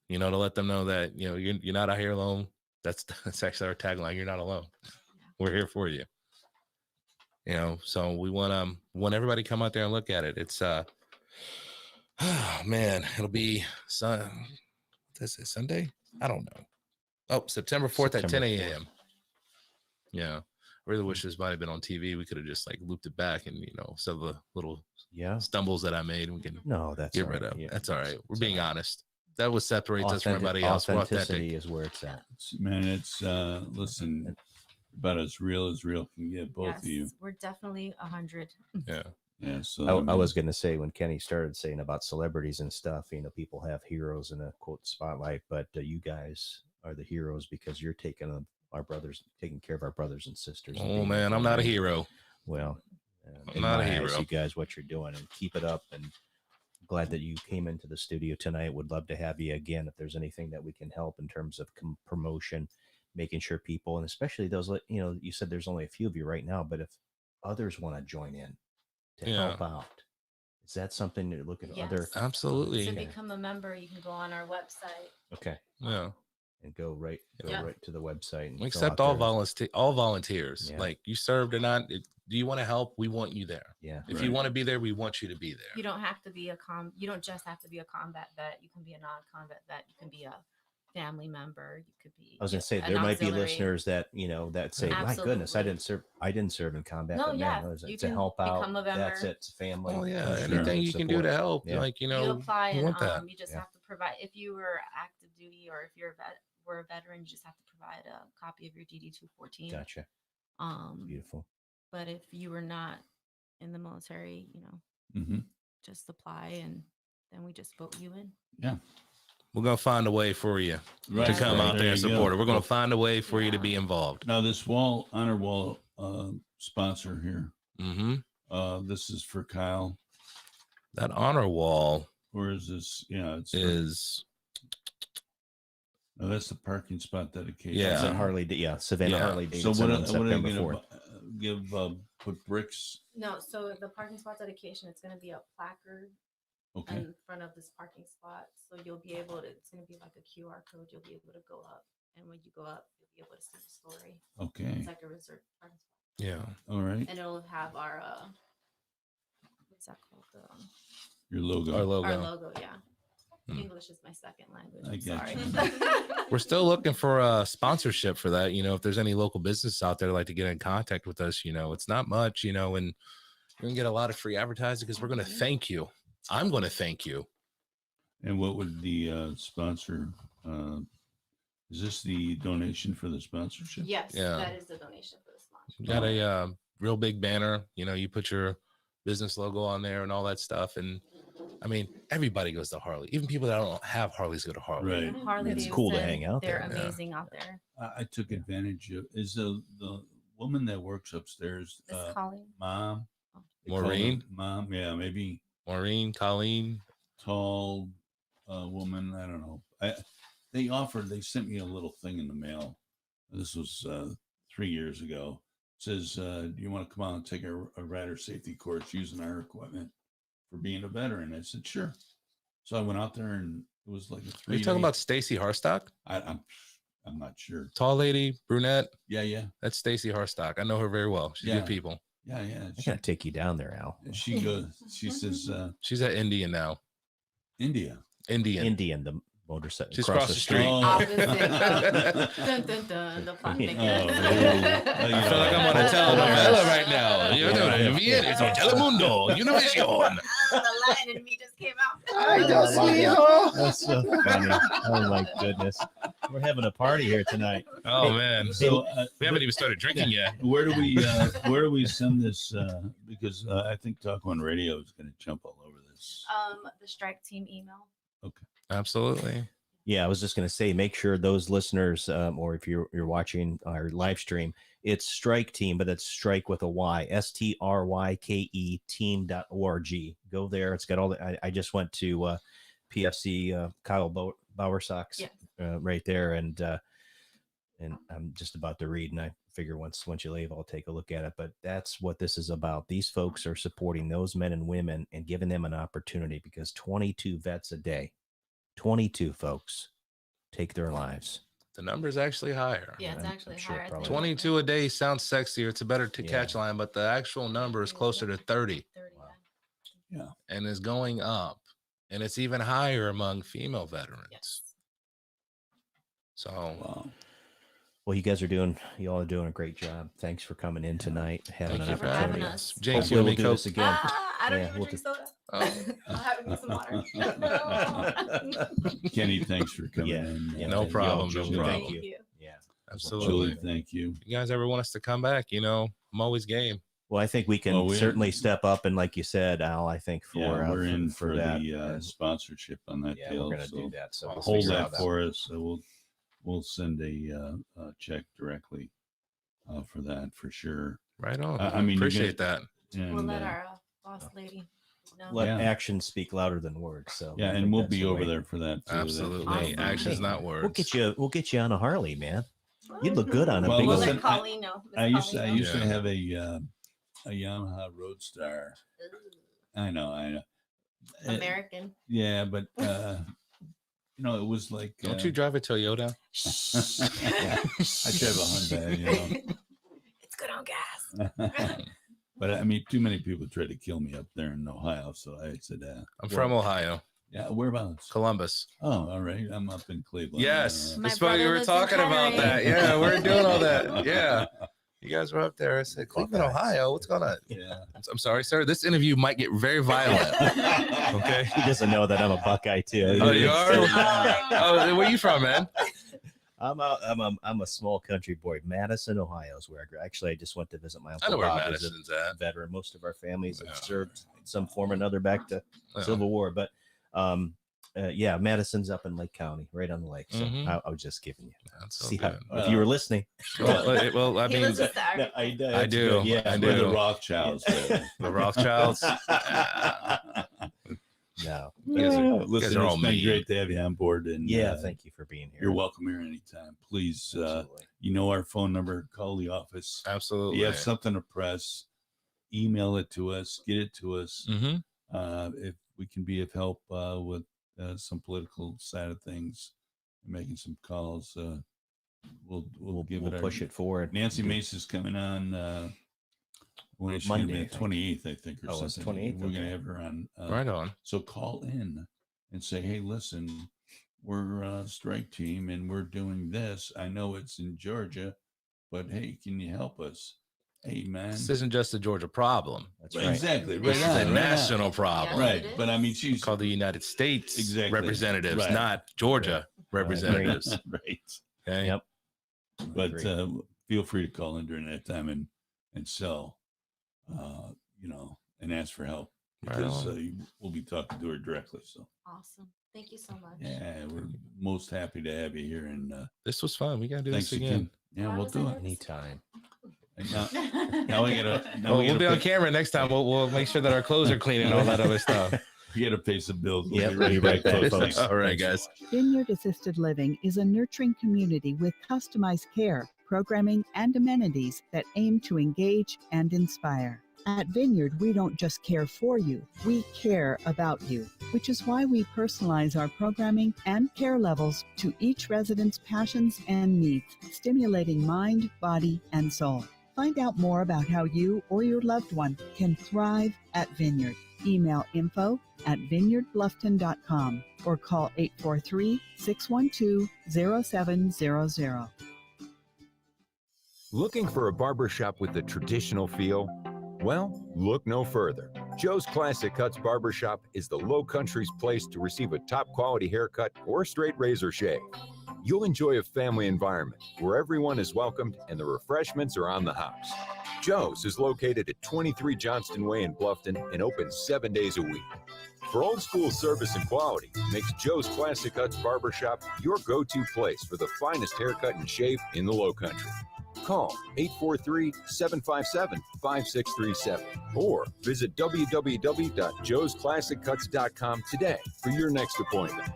You know, to let them know that, you know, you're not out here alone. That's actually our tagline. You're not alone. We're here for you. You know, so we want everybody to come out there and look at it. It's man, it'll be Sunday? I don't know. Oh, September 4th at 10 a.m. Yeah. I really wish this might have been on TV. We could have just like looped it back and, you know, some of the little stumbles that I made, we can that's get rid of. That's all right. We're being honest. That what separates us from everybody else. We're Authenticity authentic. is where it's at. It's listen, about as real can get, both of you. We're definitely 100. Yeah. Yeah. So I was going to say, when Kenny started saying about celebrities and stuff, you know, people have heroes in a quote spotlight, but you guys are the heroes because you're taking care of our brothers and sisters. Oh man, I'm not a hero. Well, I'm not a hero. You guys, what you're doing, and keep it up. And glad that you came into the studio tonight. Would love to have you again. If there's anything that we can help in terms of promotion, making sure people, and especially those, you know, you said there's only a few of you right now, but if others want to join in to help out, is that something to look at? Other? Absolutely. To become a member, you can go on our website. Okay. Yeah. And go right to the website. And we accept all volunteers. Yeah. Like, you served or not. Do you want to help? We want you there. Yeah. If you want to be there, we want you to be there. You don't have to be you don't just have to be a combat vet. You can be a non-combat vet. You can be a family member. You could be. I was going to say there might be listeners that, you know, that say, my goodness, I didn't serve in combat. No, but yeah, man, you to can help out. become a member. That's it. It's family. Oh yeah, anything you can do to help. Yeah. Like, you know, you apply we and want that. you just have to provide. If you were active duty or if you're a veteran, you just have to provide a copy of your DD-214. Gotcha. Beautiful. But if you were not in the military, you know, just apply and then we just vote you in. Yeah. We're going to find a way for you to come out there and support it. We're going to find a way for you to be involved. Now, this honor wall sponsor here, this is for Kyle. That honor wall. Or is this, no, that's the parking spot dedication. Yeah. It's a Harley, Savannah Harley So Davidson what on are September they going 4th. to put bricks? No, so the parking spot dedication, it's going to be a placard in front of this parking spot. So you'll be able to, it's going to be like a QR code. You'll be able to go up. And when you go up, you'll be able to see the story. Okay. It's like a reserved parking spot. Yeah. All right. And it'll have our, what's that called? Your logo. Our logo. Our logo, yeah. English is my second language. I I'm get sorry. We're still looking for a sponsorship for that. If there's any local business out there that like to get in contact with us, it's not much, and you're gonna get a lot of free advertising because we're gonna thank you. I'm gonna thank you. And what would the sponsor? Is this the donation for the sponsorship? Yes, Yeah. that is the donation for the sponsor. You got a real big banner. You put your business logo on there and all that stuff. And I mean, everybody goes to Harley. Even people that don't have Harleys go to Harley. Right. And Harley It's Davidson, cool to hang out they're there. amazing out there. I took advantage of. Is the woman that works upstairs? Miss Colleen. Mom. They call her Maureen? Mom. Yeah, maybe Maureen, Colleen. tall woman. I don't know. They sent me a little thing in the mail. This was 3 years ago. It says, do you want to come out and take a rider safety course using our equipment for being a veteran? I said, sure. So I went out there and it was like a 3 Are you talking about Stacy Harstock? I'm not sure. Tall lady, brunette. Yeah. That's Stacy Harstock. I know her very well. She's good people. Yeah. I gotta take you down there, Al. She goes, she says, she's at Indian now. Indian, the motorcycle. She's across the street. Oh. Opposite. Dun, dun, dun, the plot thickness. I feel like I'm on a telenovela right now. It's on Telemundo, Univision. The lion in me just came out. That's so funny. Oh my goodness. We're having a party here tonight. Oh man. So We haven't even started drinking yet. where do we send this? Because I think Talk One Radio is going to jump all over this. The Stryke Team email. Okay. Absolutely. Yeah, I was just going to say, make sure those listeners, or if you're watching our live stream, it's Stryke Team, but it's Strike with a Y, STRYKE team.org. Go there. It's got all the. I just went to PFC Kyle Bowersock's right there, and I'm just about to read, and I figure once you leave, I'll take a look at it. But that's what this is about. These folks are supporting those men and women and giving them an opportunity, because 22 vets a day. 22 folks take their lives. The number is actually higher. Yeah, it's actually higher. 22 a day sounds sexier. It's a better catch line, but the actual number is closer to 30. Wow. Yeah. And is going up. And it's even higher among female veterans. Yes. So, wow. Well, you all are doing a great job. Thanks for coming in tonight. Having thank an you for opportunity. having us. James, Hopefully you we'll want me do this Coke? again. I don't Yeah, even we'll drink soda. I'll have me some water. Kenny, thanks for coming in. No problem. No Julie, problem. Thank you. Yeah, absolutely. Julie, thank you. If you guys ever want us to come back, I'm always game. Well, I think we can certainly step up, and like you said, Al, I think we're in for for that the sponsorship on that deal. We're going to do that. So we'll hold figure that out for us. So we'll send a check directly for that for sure. Right on. I mean, appreciate that. And, We'll let our boss lady know. Let actions speak louder than words. So yeah, and we'll be over there for that too. Absolutely, actions, not words. We'll get you on a Harley, man. You'd look good on a big. We'll old... let Colleen know. I used to have a Yamaha Roadstar. I know. American. Yeah, but it was like. Don't you drive a Toyota? I drive a Hyundai. It's good on gas. But I mean, too many people tried to kill me up there in Ohio, so I said, I'm from Ohio. Yeah, whereabouts? Columbus. Oh, all right. I'm up in Cleveland. Yes, that's funny. We were talking about that. Yeah, we're doing all that. Yeah. You guys were up there. I said, Cleveland, Ohio. What's going on? Yeah. I'm sorry, sir. This interview might get very violent. Okay. He doesn't know that I'm a Buckeye too. Oh, you are? Oh, where you from, man? I'm a small country boy. Madison, Ohio is where I grew. Actually, I just went to visit my uncle. I know where Bob, Madison's at. Veteran. Most of our families have served some form or another back to Civil War, but Madison's up in Lake County, right on the lake. So I was just giving you. That's if you were listening. Well, I mean, I do. Yeah, I do. We're the Rothschilds. The Rothschilds. No. Listen, it's been great to have you on board. And thank you for being here. You're welcome here anytime. Please, our phone number. Call the office. Absolutely. If you have something to press, email it to us. Get it to us. If we can be of help with some political side of things, making some calls, we'll push it forward. Nancy Mace is coming on when is she Monday, gonna be? 28th, I think, or something. 28th. We're gonna have her on. Right on. So call in and say, hey, listen, we're a Strike Team and we're doing this. I know it's in Georgia, but hey, can you help us? Hey, man. This isn't just a Georgia problem. That's right. Exactly. This is a national problem. Right. But I mean, she's called the United States representatives, Right. not Georgia representatives. Right. Okay. Yep. But feel free to call in during that time and sell, and ask for help because we'll be talking to her directly. So Awesome. Thank you so much. yeah, we're most happy to have you here. And this was fun. We gotta do thanks this again. Yeah, we'll do it anytime. Now we gotta. We'll be on camera next time. We'll make sure that our clothes are clean and all that other stuff. We gotta pay some bills. Yep, We'll be right back, folks. All right, guys. Vineyard Assisted Living is a nurturing community with customized care, programming, and amenities that aim to engage and inspire. At Vineyard, we don't just care for you, we care about you, which is why we personalize our programming and care levels to each resident's passions and needs, stimulating mind, body, and soul. Find out more about how you or your loved one can thrive at Vineyard. Email info@vineyardbluffton.com or call 843-612-0700. Looking for a barbershop with the traditional feel? Well, look no further. Joe's Classic Cuts Barbershop is the Low Country's place to receive a top quality haircut or straight razor shave. You'll enjoy a family environment where everyone is welcomed and the refreshments are on the house. Joe's is located at 23 Johnston Way in Bluffton and open 7 days a week. For old school service and quality, makes Joe's Classic Cuts Barbershop your go-to place for the finest haircut and shave in the Low Country. Call 843-757-5637 or visit www.joesclassiccuts.com today for your next appointment.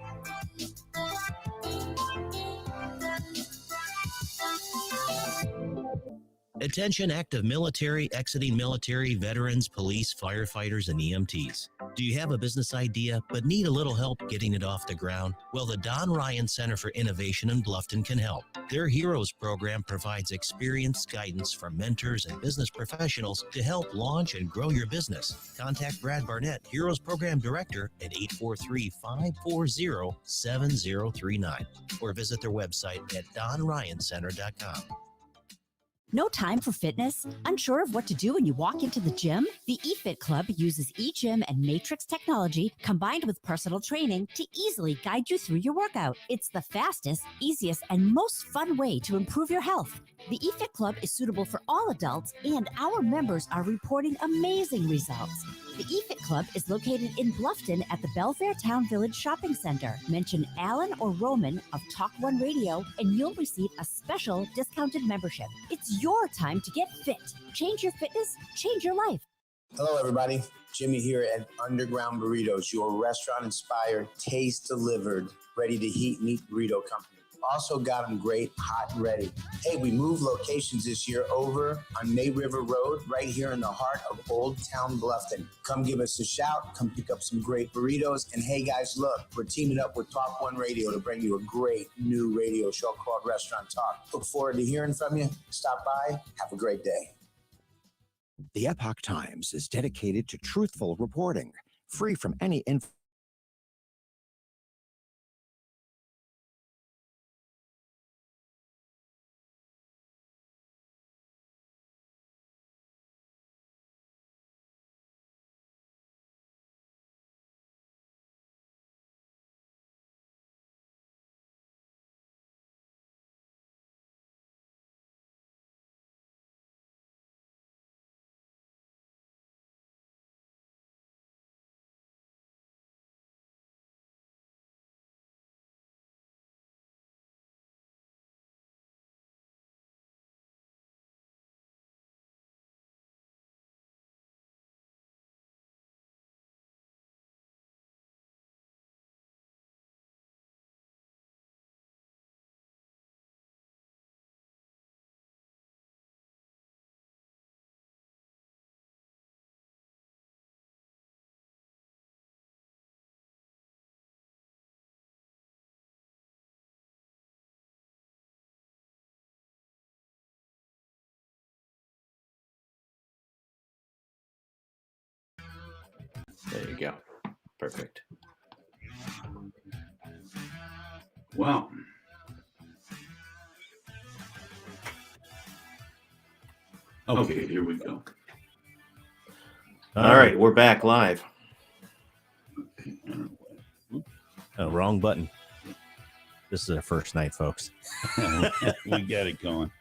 Attention active military, exiting military, veterans, police, firefighters, and EMTs. Do you have a business idea but need a little help getting it off the ground? Well, the Don Ryan Center for Innovation in Bluffton can help. Their Heroes program provides experienced guidance from mentors and business professionals to help launch and grow your business. Contact Brad Barnett, Heroes Program Director, at 843-540-7039 or visit their website at donryancenter.com. No time for fitness? Unsure of what to do when you walk into the gym? The eFit Club uses eGym and Matrix technology combined with personal training to easily guide you through your workout. It's the fastest, easiest, and most fun way to improve your health. The eFit Club is suitable for all adults, and our members are reporting amazing results. The eFit Club is located in Bluffton at the Belfair Town Village Shopping Center. Mention Alan or Roman of Talk One Radio, and you'll receive a special discounted membership. It's your time to get fit. Change your fitness, change your life. Hello, everybody. Jimmy here at Underground Burritos, your restaurant-inspired, taste-delivered, ready-to-heat meat burrito company. Also got them great, hot and ready. Hey, we moved locations this year over on May River Road, right here in the heart of Old Town Bluffton. Come give us a shout, come pick up some great burritos. And hey guys, look, we're teaming up with Talk One Radio to bring you a great new radio show called Restaurant Talk. Look forward to hearing from you. Stop by, have a great day. The Epoch Times is dedicated to truthful reporting, free from any info. There you go. Perfect. Wow. Okay, here we go. All right, we're back live. Oh, wrong button. This is our first night, folks. We got it going.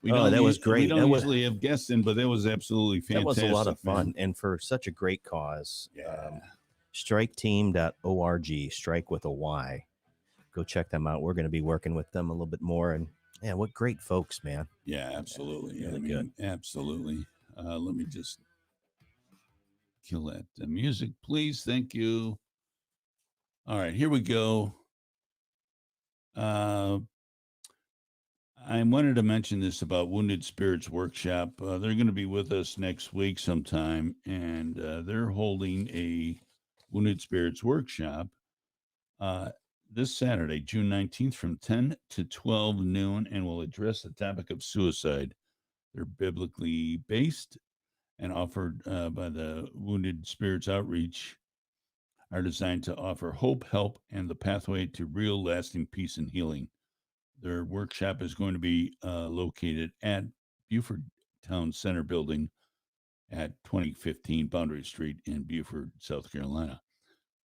That was great. We don't usually have guests in, but that was absolutely fantastic. That was a lot of fun, man. and for such a great cause. Yeah. StrikeTeam.org, strike with a Y. Go check them out. We're going to be working with them a little bit more, and yeah, what great folks, man. Yeah, absolutely. Really good. Absolutely. Let me just kill that music, please. Thank you. All right, here we go. I wanted to mention this about Wounded Spirits Workshop. They're going to be with us next week sometime, and they're holding a Wounded Spirits Workshop this Saturday, June 19th, from 10 to 12 noon, and will address the topic of suicide. They're biblically based and offered by the Wounded Spirits Outreach, are designed to offer hope, help, and the pathway to real lasting peace and healing. Their workshop is going to be located at Beaufort Town Center Building at 2015 Boundary Street in Beaufort, South Carolina.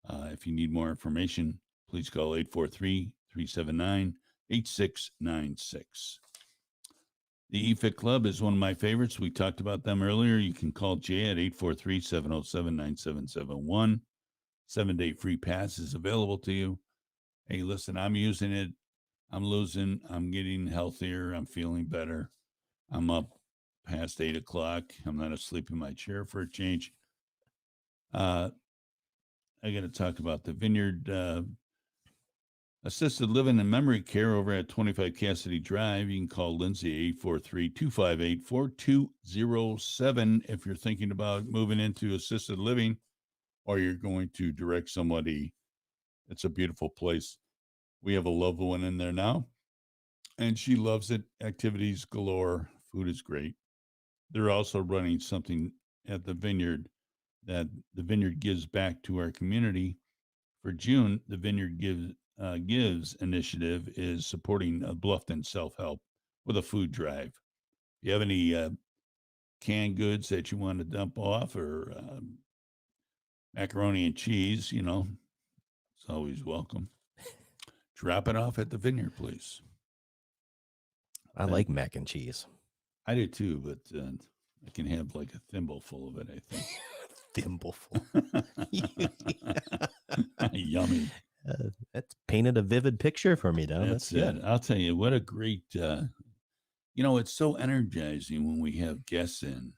If you need more information, please call 843-379-8696. The EFIT Club is one of my favorites. We talked about them earlier. You can call Jay at 843-707-9771. 7-day free pass is available to you. Hey, listen, I'm using it. I'm losing. I'm getting healthier. I'm feeling better. I'm up past 8 o'clock. I'm not asleep in my chair for a change. I got to talk about the Vineyard Assisted Living and Memory Care over at 25 Cassidy Drive. You can call Lindsay at 843-258-4207 if you're thinking about moving into assisted living or you're going to direct somebody. It's a beautiful place. We have a loved one in there now, and she loves it. Activities galore. Food is great. They're also running something at the Vineyard that the Vineyard gives back to our community. For June, the Vineyard Gives initiative is supporting Bluffton self-help with a food drive. If you have any canned goods that you want to dump off or macaroni and cheese, it's always welcome. Drop it off at the Vineyard, please. I like mac and cheese. I do too, but I can have like a thimble full of it, I think. Thimbleful. Yummy. That's painted a vivid picture for me, Don. That's good. I'll tell you, what a great, it's so energizing when we have guests in.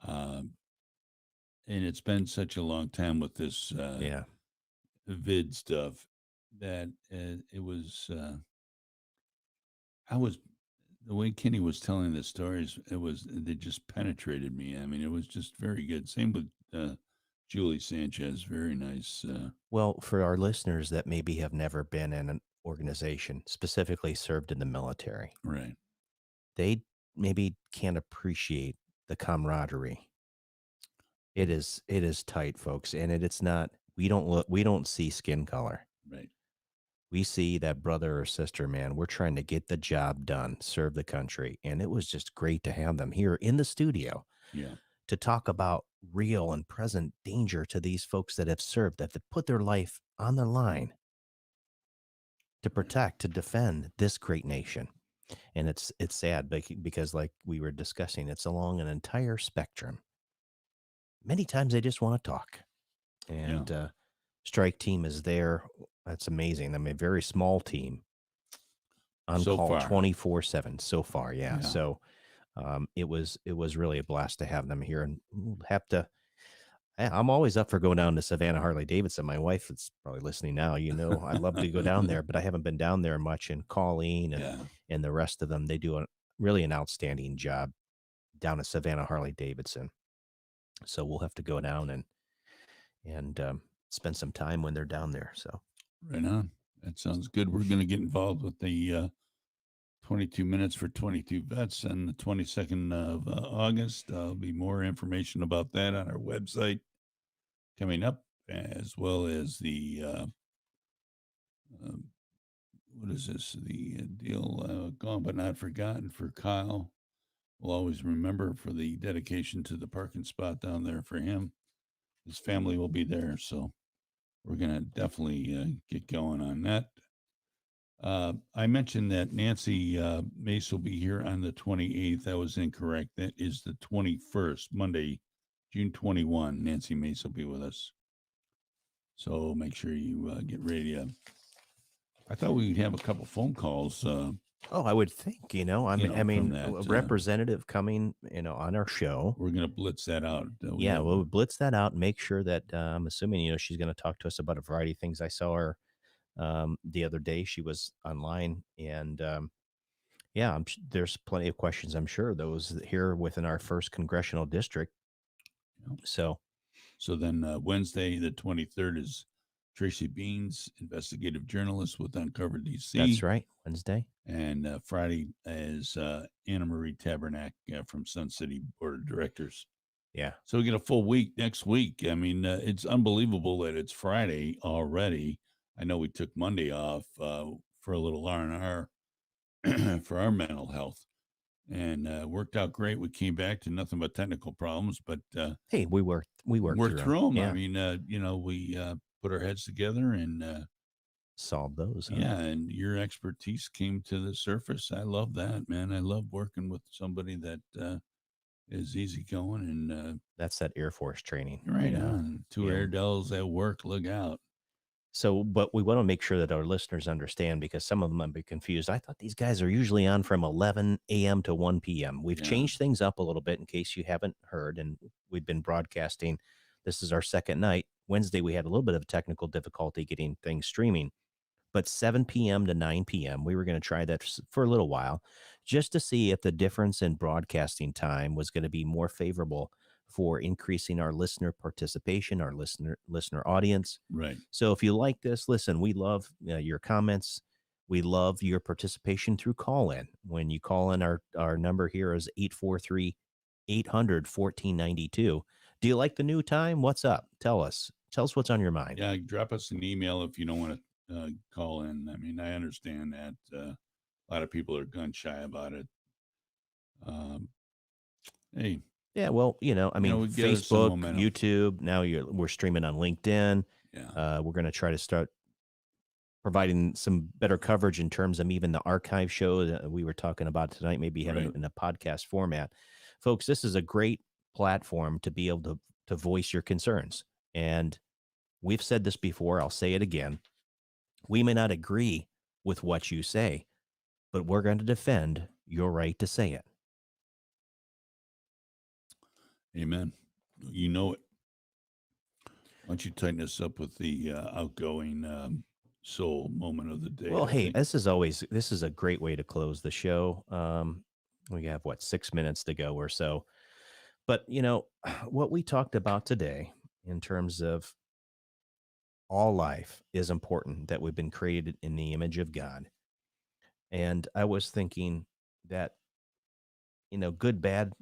And it's been such a long time with this vid stuff that it was, the way Kenny was telling the stories, they just penetrated me. I mean, it was just very good. Same with Julie Sanchez, very nice. Well, for our listeners that maybe have never been in an organization, specifically served in the military, right? They maybe can't appreciate the camaraderie. It is tight, folks, and it's not. We don't see skin color, right? We see that brother or sister, man. We're trying to get the job done, serve the country, and it was just great to have them here in the studio. Yeah. To talk about real and present danger to these folks that have served, that have put their life on the line to protect, to defend this great nation. And it's sad because, like we were discussing, it's along an entire spectrum. Many times they just want to talk. And Stryke Team is there. That's amazing. I mean, a very small team on call 24/7 so far. Yeah. So it was really a blast to have them here, and we'll have to. I'm always up for going down to Savannah Harley Davidson. My wife is probably listening now. I'd love to go down there, but I haven't been down there much. And Colleen and the rest of them, they do really an outstanding job down at Savannah Harley Davidson. So we'll have to go down and spend some time when they're down there. So right on. That sounds good. We're going to get involved with the 22 minutes for 22 vets on the 22nd of August. There'll be more information about that on our website coming up. as well as the what is this? The deal gone but not forgotten for Kyle. We'll always remember for the dedication to the parking spot down there for him. His family will be there, so we're gonna definitely get going on that. I mentioned that Nancy Mace will be here on the 28th. That was incorrect. That is the 21st, Monday, June 21. Nancy Mace will be with us. So make sure you get ready. I thought we'd have a couple phone calls. I would think, I mean, that, a representative coming, on our show. We're going to blitz that out. We'll blitz that out and make sure that I'm assuming, she's going to talk to us about a variety of things. I saw her the other day. She was online, and there's plenty of questions. I'm sure those here within our first congressional district. So then Wednesday, the 23rd, is Tracy Beans, investigative journalist with Uncovered DC. That's right, Wednesday. And Friday is Anna Marie Tabernac from Sun City Board of Directors. Yeah. So we get a full week next week. I mean, it's unbelievable that it's Friday already. I know we took Monday off for a little R&R for our mental health, and worked out great. We came back to nothing but technical problems, but hey, we worked through them. Yeah. I mean, we put our heads together and solve those. Huh? Yeah, and your expertise came to the surface. I love that, man. I love working with somebody that is easygoing, and that's that Air Force training. Right on. Two Airedales at work. Look out. So, but we want to make sure that our listeners understand, because some of them might be confused. I thought these guys are usually on from 11 a.m. to 1 p.m. We've changed things up a little bit in case you haven't heard, and we've been broadcasting. This is our second night. Wednesday, we had a little bit of technical difficulty getting things streaming, but 7 p.m. to 9 p.m., we were going to try that for a little while just to see if the difference in broadcasting time was going to be more favorable for increasing our listener participation, our listener audience. Right. So if you like this, listen, we love your comments. We love your participation through call-in. When you call in, our number here is 843-800-1492. Do you like the new time? What's up? Tell us what's on your mind. Yeah, drop us an email if you don't want to call in. I mean, I understand that a lot of people are gun shy about it. Hey. Yeah, well, I mean, Facebook, YouTube. Now we're streaming on LinkedIn. Yeah, we're going to try to start providing some better coverage in terms of even the archive show that we were talking about tonight. Maybe having it in a podcast format, folks. This is a great platform to be able to voice your concerns. And we've said this before. I'll say it again. We may not agree with what you say, but we're going to defend your right to say it. Amen. You know it. Why don't you tighten us up with the outgoing soul moment of the day? Well, hey, this is a great way to close the show. We have 6 minutes to go or so. But what we talked about today in terms of all life is important, that we've been created in the image of God. And I was thinking that, good, bad,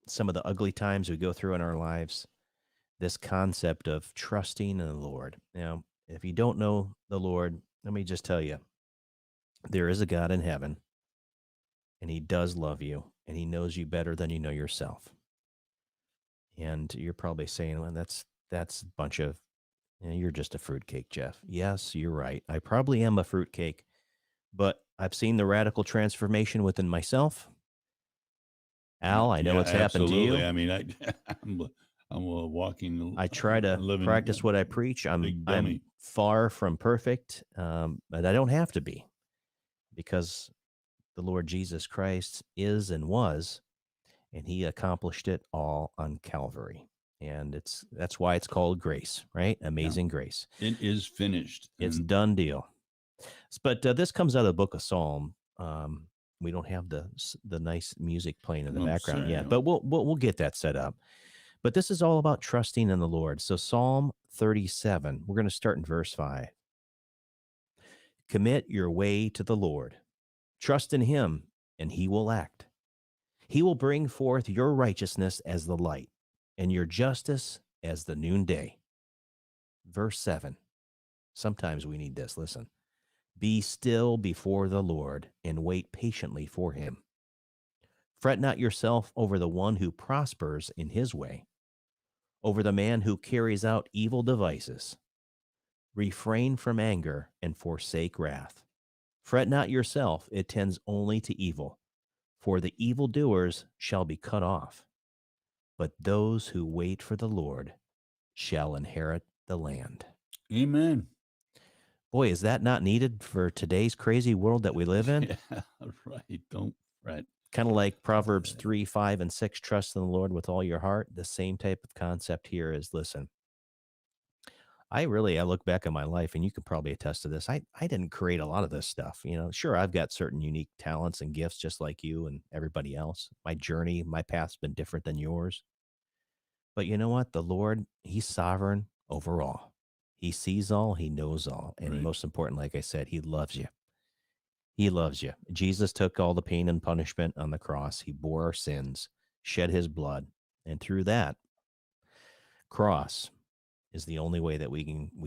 some of the ugly times we go through in our lives, this concept of trusting in the Lord. Now, if you don't know the Lord, let me just tell you, there is a God in heaven, and he does love you, and he knows you better than you know yourself. And you're probably saying, well, that's a bunch of, you're just a fruitcake, Jeff. Yes, you're right. I probably am a fruitcake, but I've seen the radical transformation within myself. Al, I know it's happened to you. I mean, I'm a walking. I try to practice what I preach. I'm far from perfect, but I don't have to be, because the Lord Jesus Christ is and was, and he accomplished it all on Calvary. And that's why it's called grace, right? Amazing grace. It is finished. It's done deal. But this comes out of the book of Psalm. We don't have the nice music playing in the background yet, but we'll get that set up. But this is all about trusting in the Lord. So Psalm 37, we're going to start in verse 5. Commit your way to the Lord. Trust in him, and he will act. He will bring forth your righteousness as the light, and your justice as the noonday. Verse 7. Sometimes we need this. Listen. Be still before the Lord and wait patiently for him. Fret not yourself over the one who prospers in his way, over the man who carries out evil devices. Refrain from anger and forsake wrath. Fret not yourself, it tends only to evil, for the evildoers shall be cut off. But those who wait for the Lord shall inherit the land. Amen. Boy, is that not needed for today's crazy world that we live in? Yeah, right. Don't fret. Kind of like Proverbs 3, 5, and 6, trust in the Lord with all your heart. The same type of concept here is, listen, I look back at my life, and you can probably attest to this. I didn't create a lot of this stuff. Sure, I've got certain unique talents and gifts just like you and everybody else. My journey, my path's been different than yours. But you know what? The Lord, he's sovereign over all. He sees all, he knows all. And most important, like I said, he loves you. He loves you. Jesus took all the pain and punishment on the cross. He bore our sins, shed his blood. And through that cross is the only way that we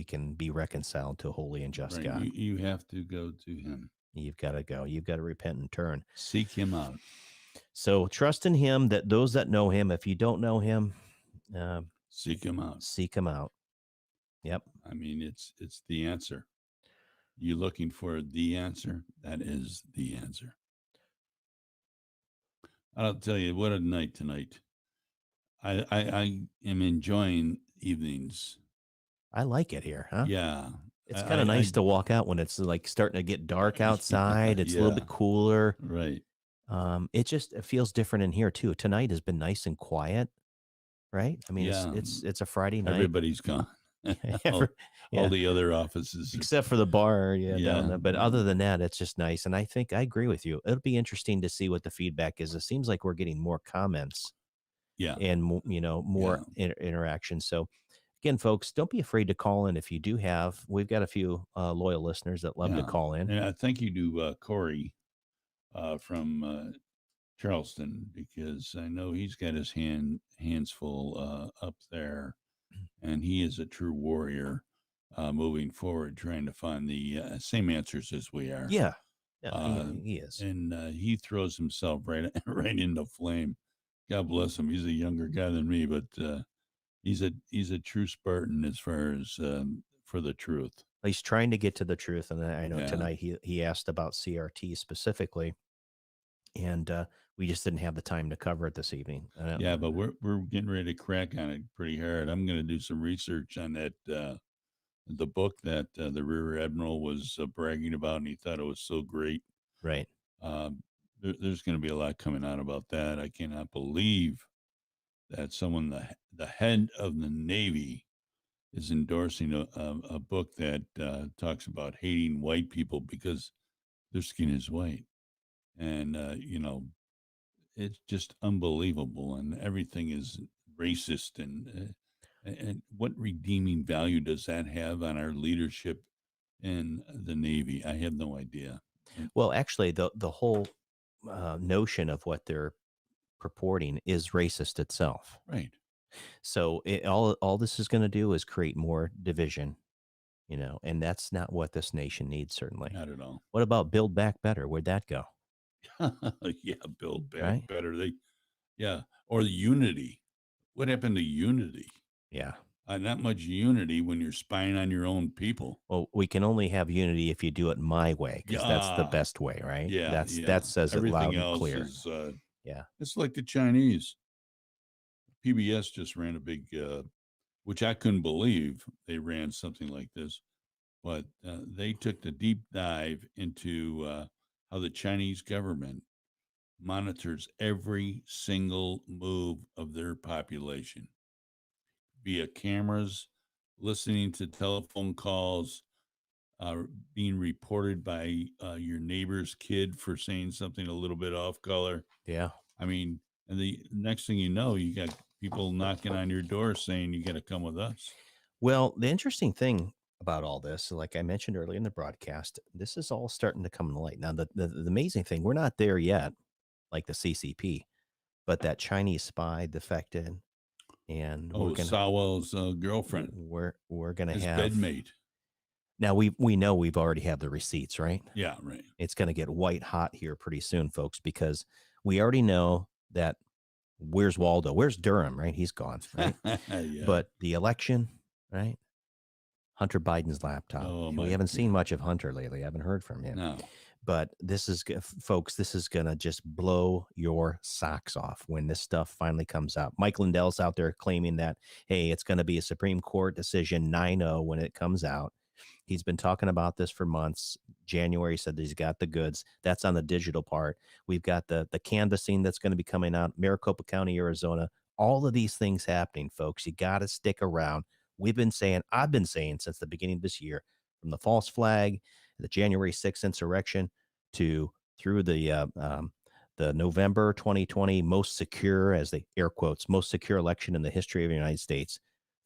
can be reconciled to a holy and just God. You have to go to him. You've got to go. You've got to repent and turn. Seek him out. So trust in him, that those that know him, if you don't know him, seek him out. Seek him out. Yep. I mean, it's the answer. You looking for the answer? That is the answer. I'll tell you, what a night tonight. I am enjoying evenings. I like it here, huh? Yeah. It's kind of nice to walk out when it's like starting to get dark outside. It's a little bit cooler. Right. It feels different in here too. Tonight has been nice and quiet, right? I mean, it's a Friday night. Everybody's gone. All the other offices, except for the bar, down there. But other than that, it's just nice. And I think I agree with you. It'll be interesting to see what the feedback is. It seems like we're getting more comments, and more interaction. So, again, folks, don't be afraid to call in if you do have. We've got a few loyal listeners that love to call in. And thank you to Corey from Charleston, because I know he's got his hands full up there, and he is a true warrior moving forward, trying to find the same answers as we are. Yeah, he is, and he throws himself right into flame. God bless him. He's a younger guy than me, but he's a true Spartan as far as for the truth. He's trying to get to the truth, and I know tonight he asked about CRT specifically, and we just didn't have the time to cover it this evening. Yeah, but we're getting ready to crack on it pretty hard. I'm going to do some research on that the book that the Rear Admiral was bragging about, and he thought it was so great. Right. There's going to be a lot coming out about that. I cannot believe that someone, the head of the Navy, is endorsing a book that talks about hating white people because their skin is white. And, it's just unbelievable. And everything is racist. And what redeeming value does that have on our leadership in the Navy? I have no idea. Well, actually, the whole notion of what they're purporting is racist itself. Right. So all this is going to do is create more division, and that's not what this nation needs, certainly. Not at all. What about Build Back Better? Where'd that go? Yeah, Build Back Better. Or the unity. What happened to unity? Yeah. Not much unity when you're spying on your own people. Well, we can only have unity if you do it my way, because that's the best way, right? Yeah, that says everything it loud and clear. Is, it's like the Chinese. PBS just ran a big, which I couldn't believe they ran something like this, but they took the deep dive into how the Chinese government monitors every single move of their population via cameras, listening to telephone calls, being reported by your neighbor's kid for saying something a little bit off color. Yeah. I mean, and the next thing you know, you got people knocking on your door saying you got to come with us. Well, the interesting thing about all this, like I mentioned earlier in the broadcast, this is all starting to come to light. Now, the amazing thing, we're not there yet, like the CCP, but that Chinese spy defected. and Sawell's girlfriend. We're gonna his have bedmate. Now we know we've already have the receipts, right? Yeah, right. It's gonna get white hot here pretty soon, folks, because we already know that. Where's Waldo? Where's Durham? Right, he's gone. Right, yeah. But the election, right? Hunter Biden's laptop. And we haven't seen much of Hunter lately. I haven't heard from him. No. But this is, folks, this is going to just blow your socks off when this stuff finally comes out. Mike Lindell's out there claiming that, hey, it's going to be a Supreme Court decision 9-0 when it comes out. He's been talking about this for months. January said that he's got the goods. That's on the digital part. We've got the canvassing that's going to be coming out, Maricopa County, Arizona. All of these things happening, folks. You got to stick around. I've been saying since the beginning of this year, from the false flag, the January 6th insurrection, through the November 2020 most secure, as the air quotes, most secure election in the history of the United States.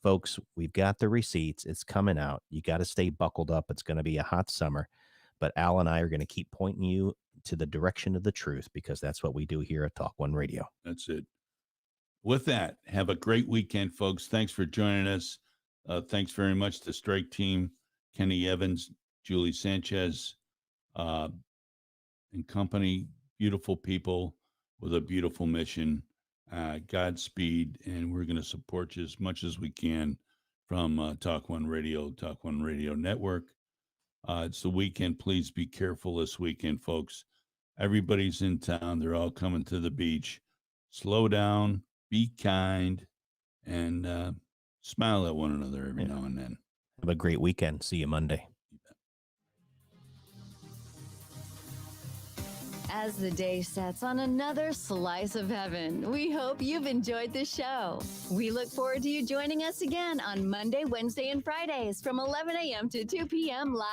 Folks, we've got the receipts. It's coming out. You got to stay buckled up. It's going to be a hot summer. But Al and I are going to keep pointing you to the direction of the truth, because that's what we do here at Talk One Radio. That's it. With that, have a great weekend, folks. Thanks for joining us. Thanks very much to Stryke Team, Kenny Evans, Julie Sanchez, and company. Beautiful people with a beautiful mission. Godspeed, and we're going to support you as much as we can from Talk One Radio Network. It's the weekend. Please be careful this weekend, folks. Everybody's in town. They're all coming to the beach. Slow down, be kind, and smile at one another every now and then. Have a great weekend. See you Monday. As the day sets on another slice of heaven, we hope you've enjoyed the show. We look forward to you joining us again on Monday, Wednesday, and Fridays from 11 a.m. to 2 p.m. live.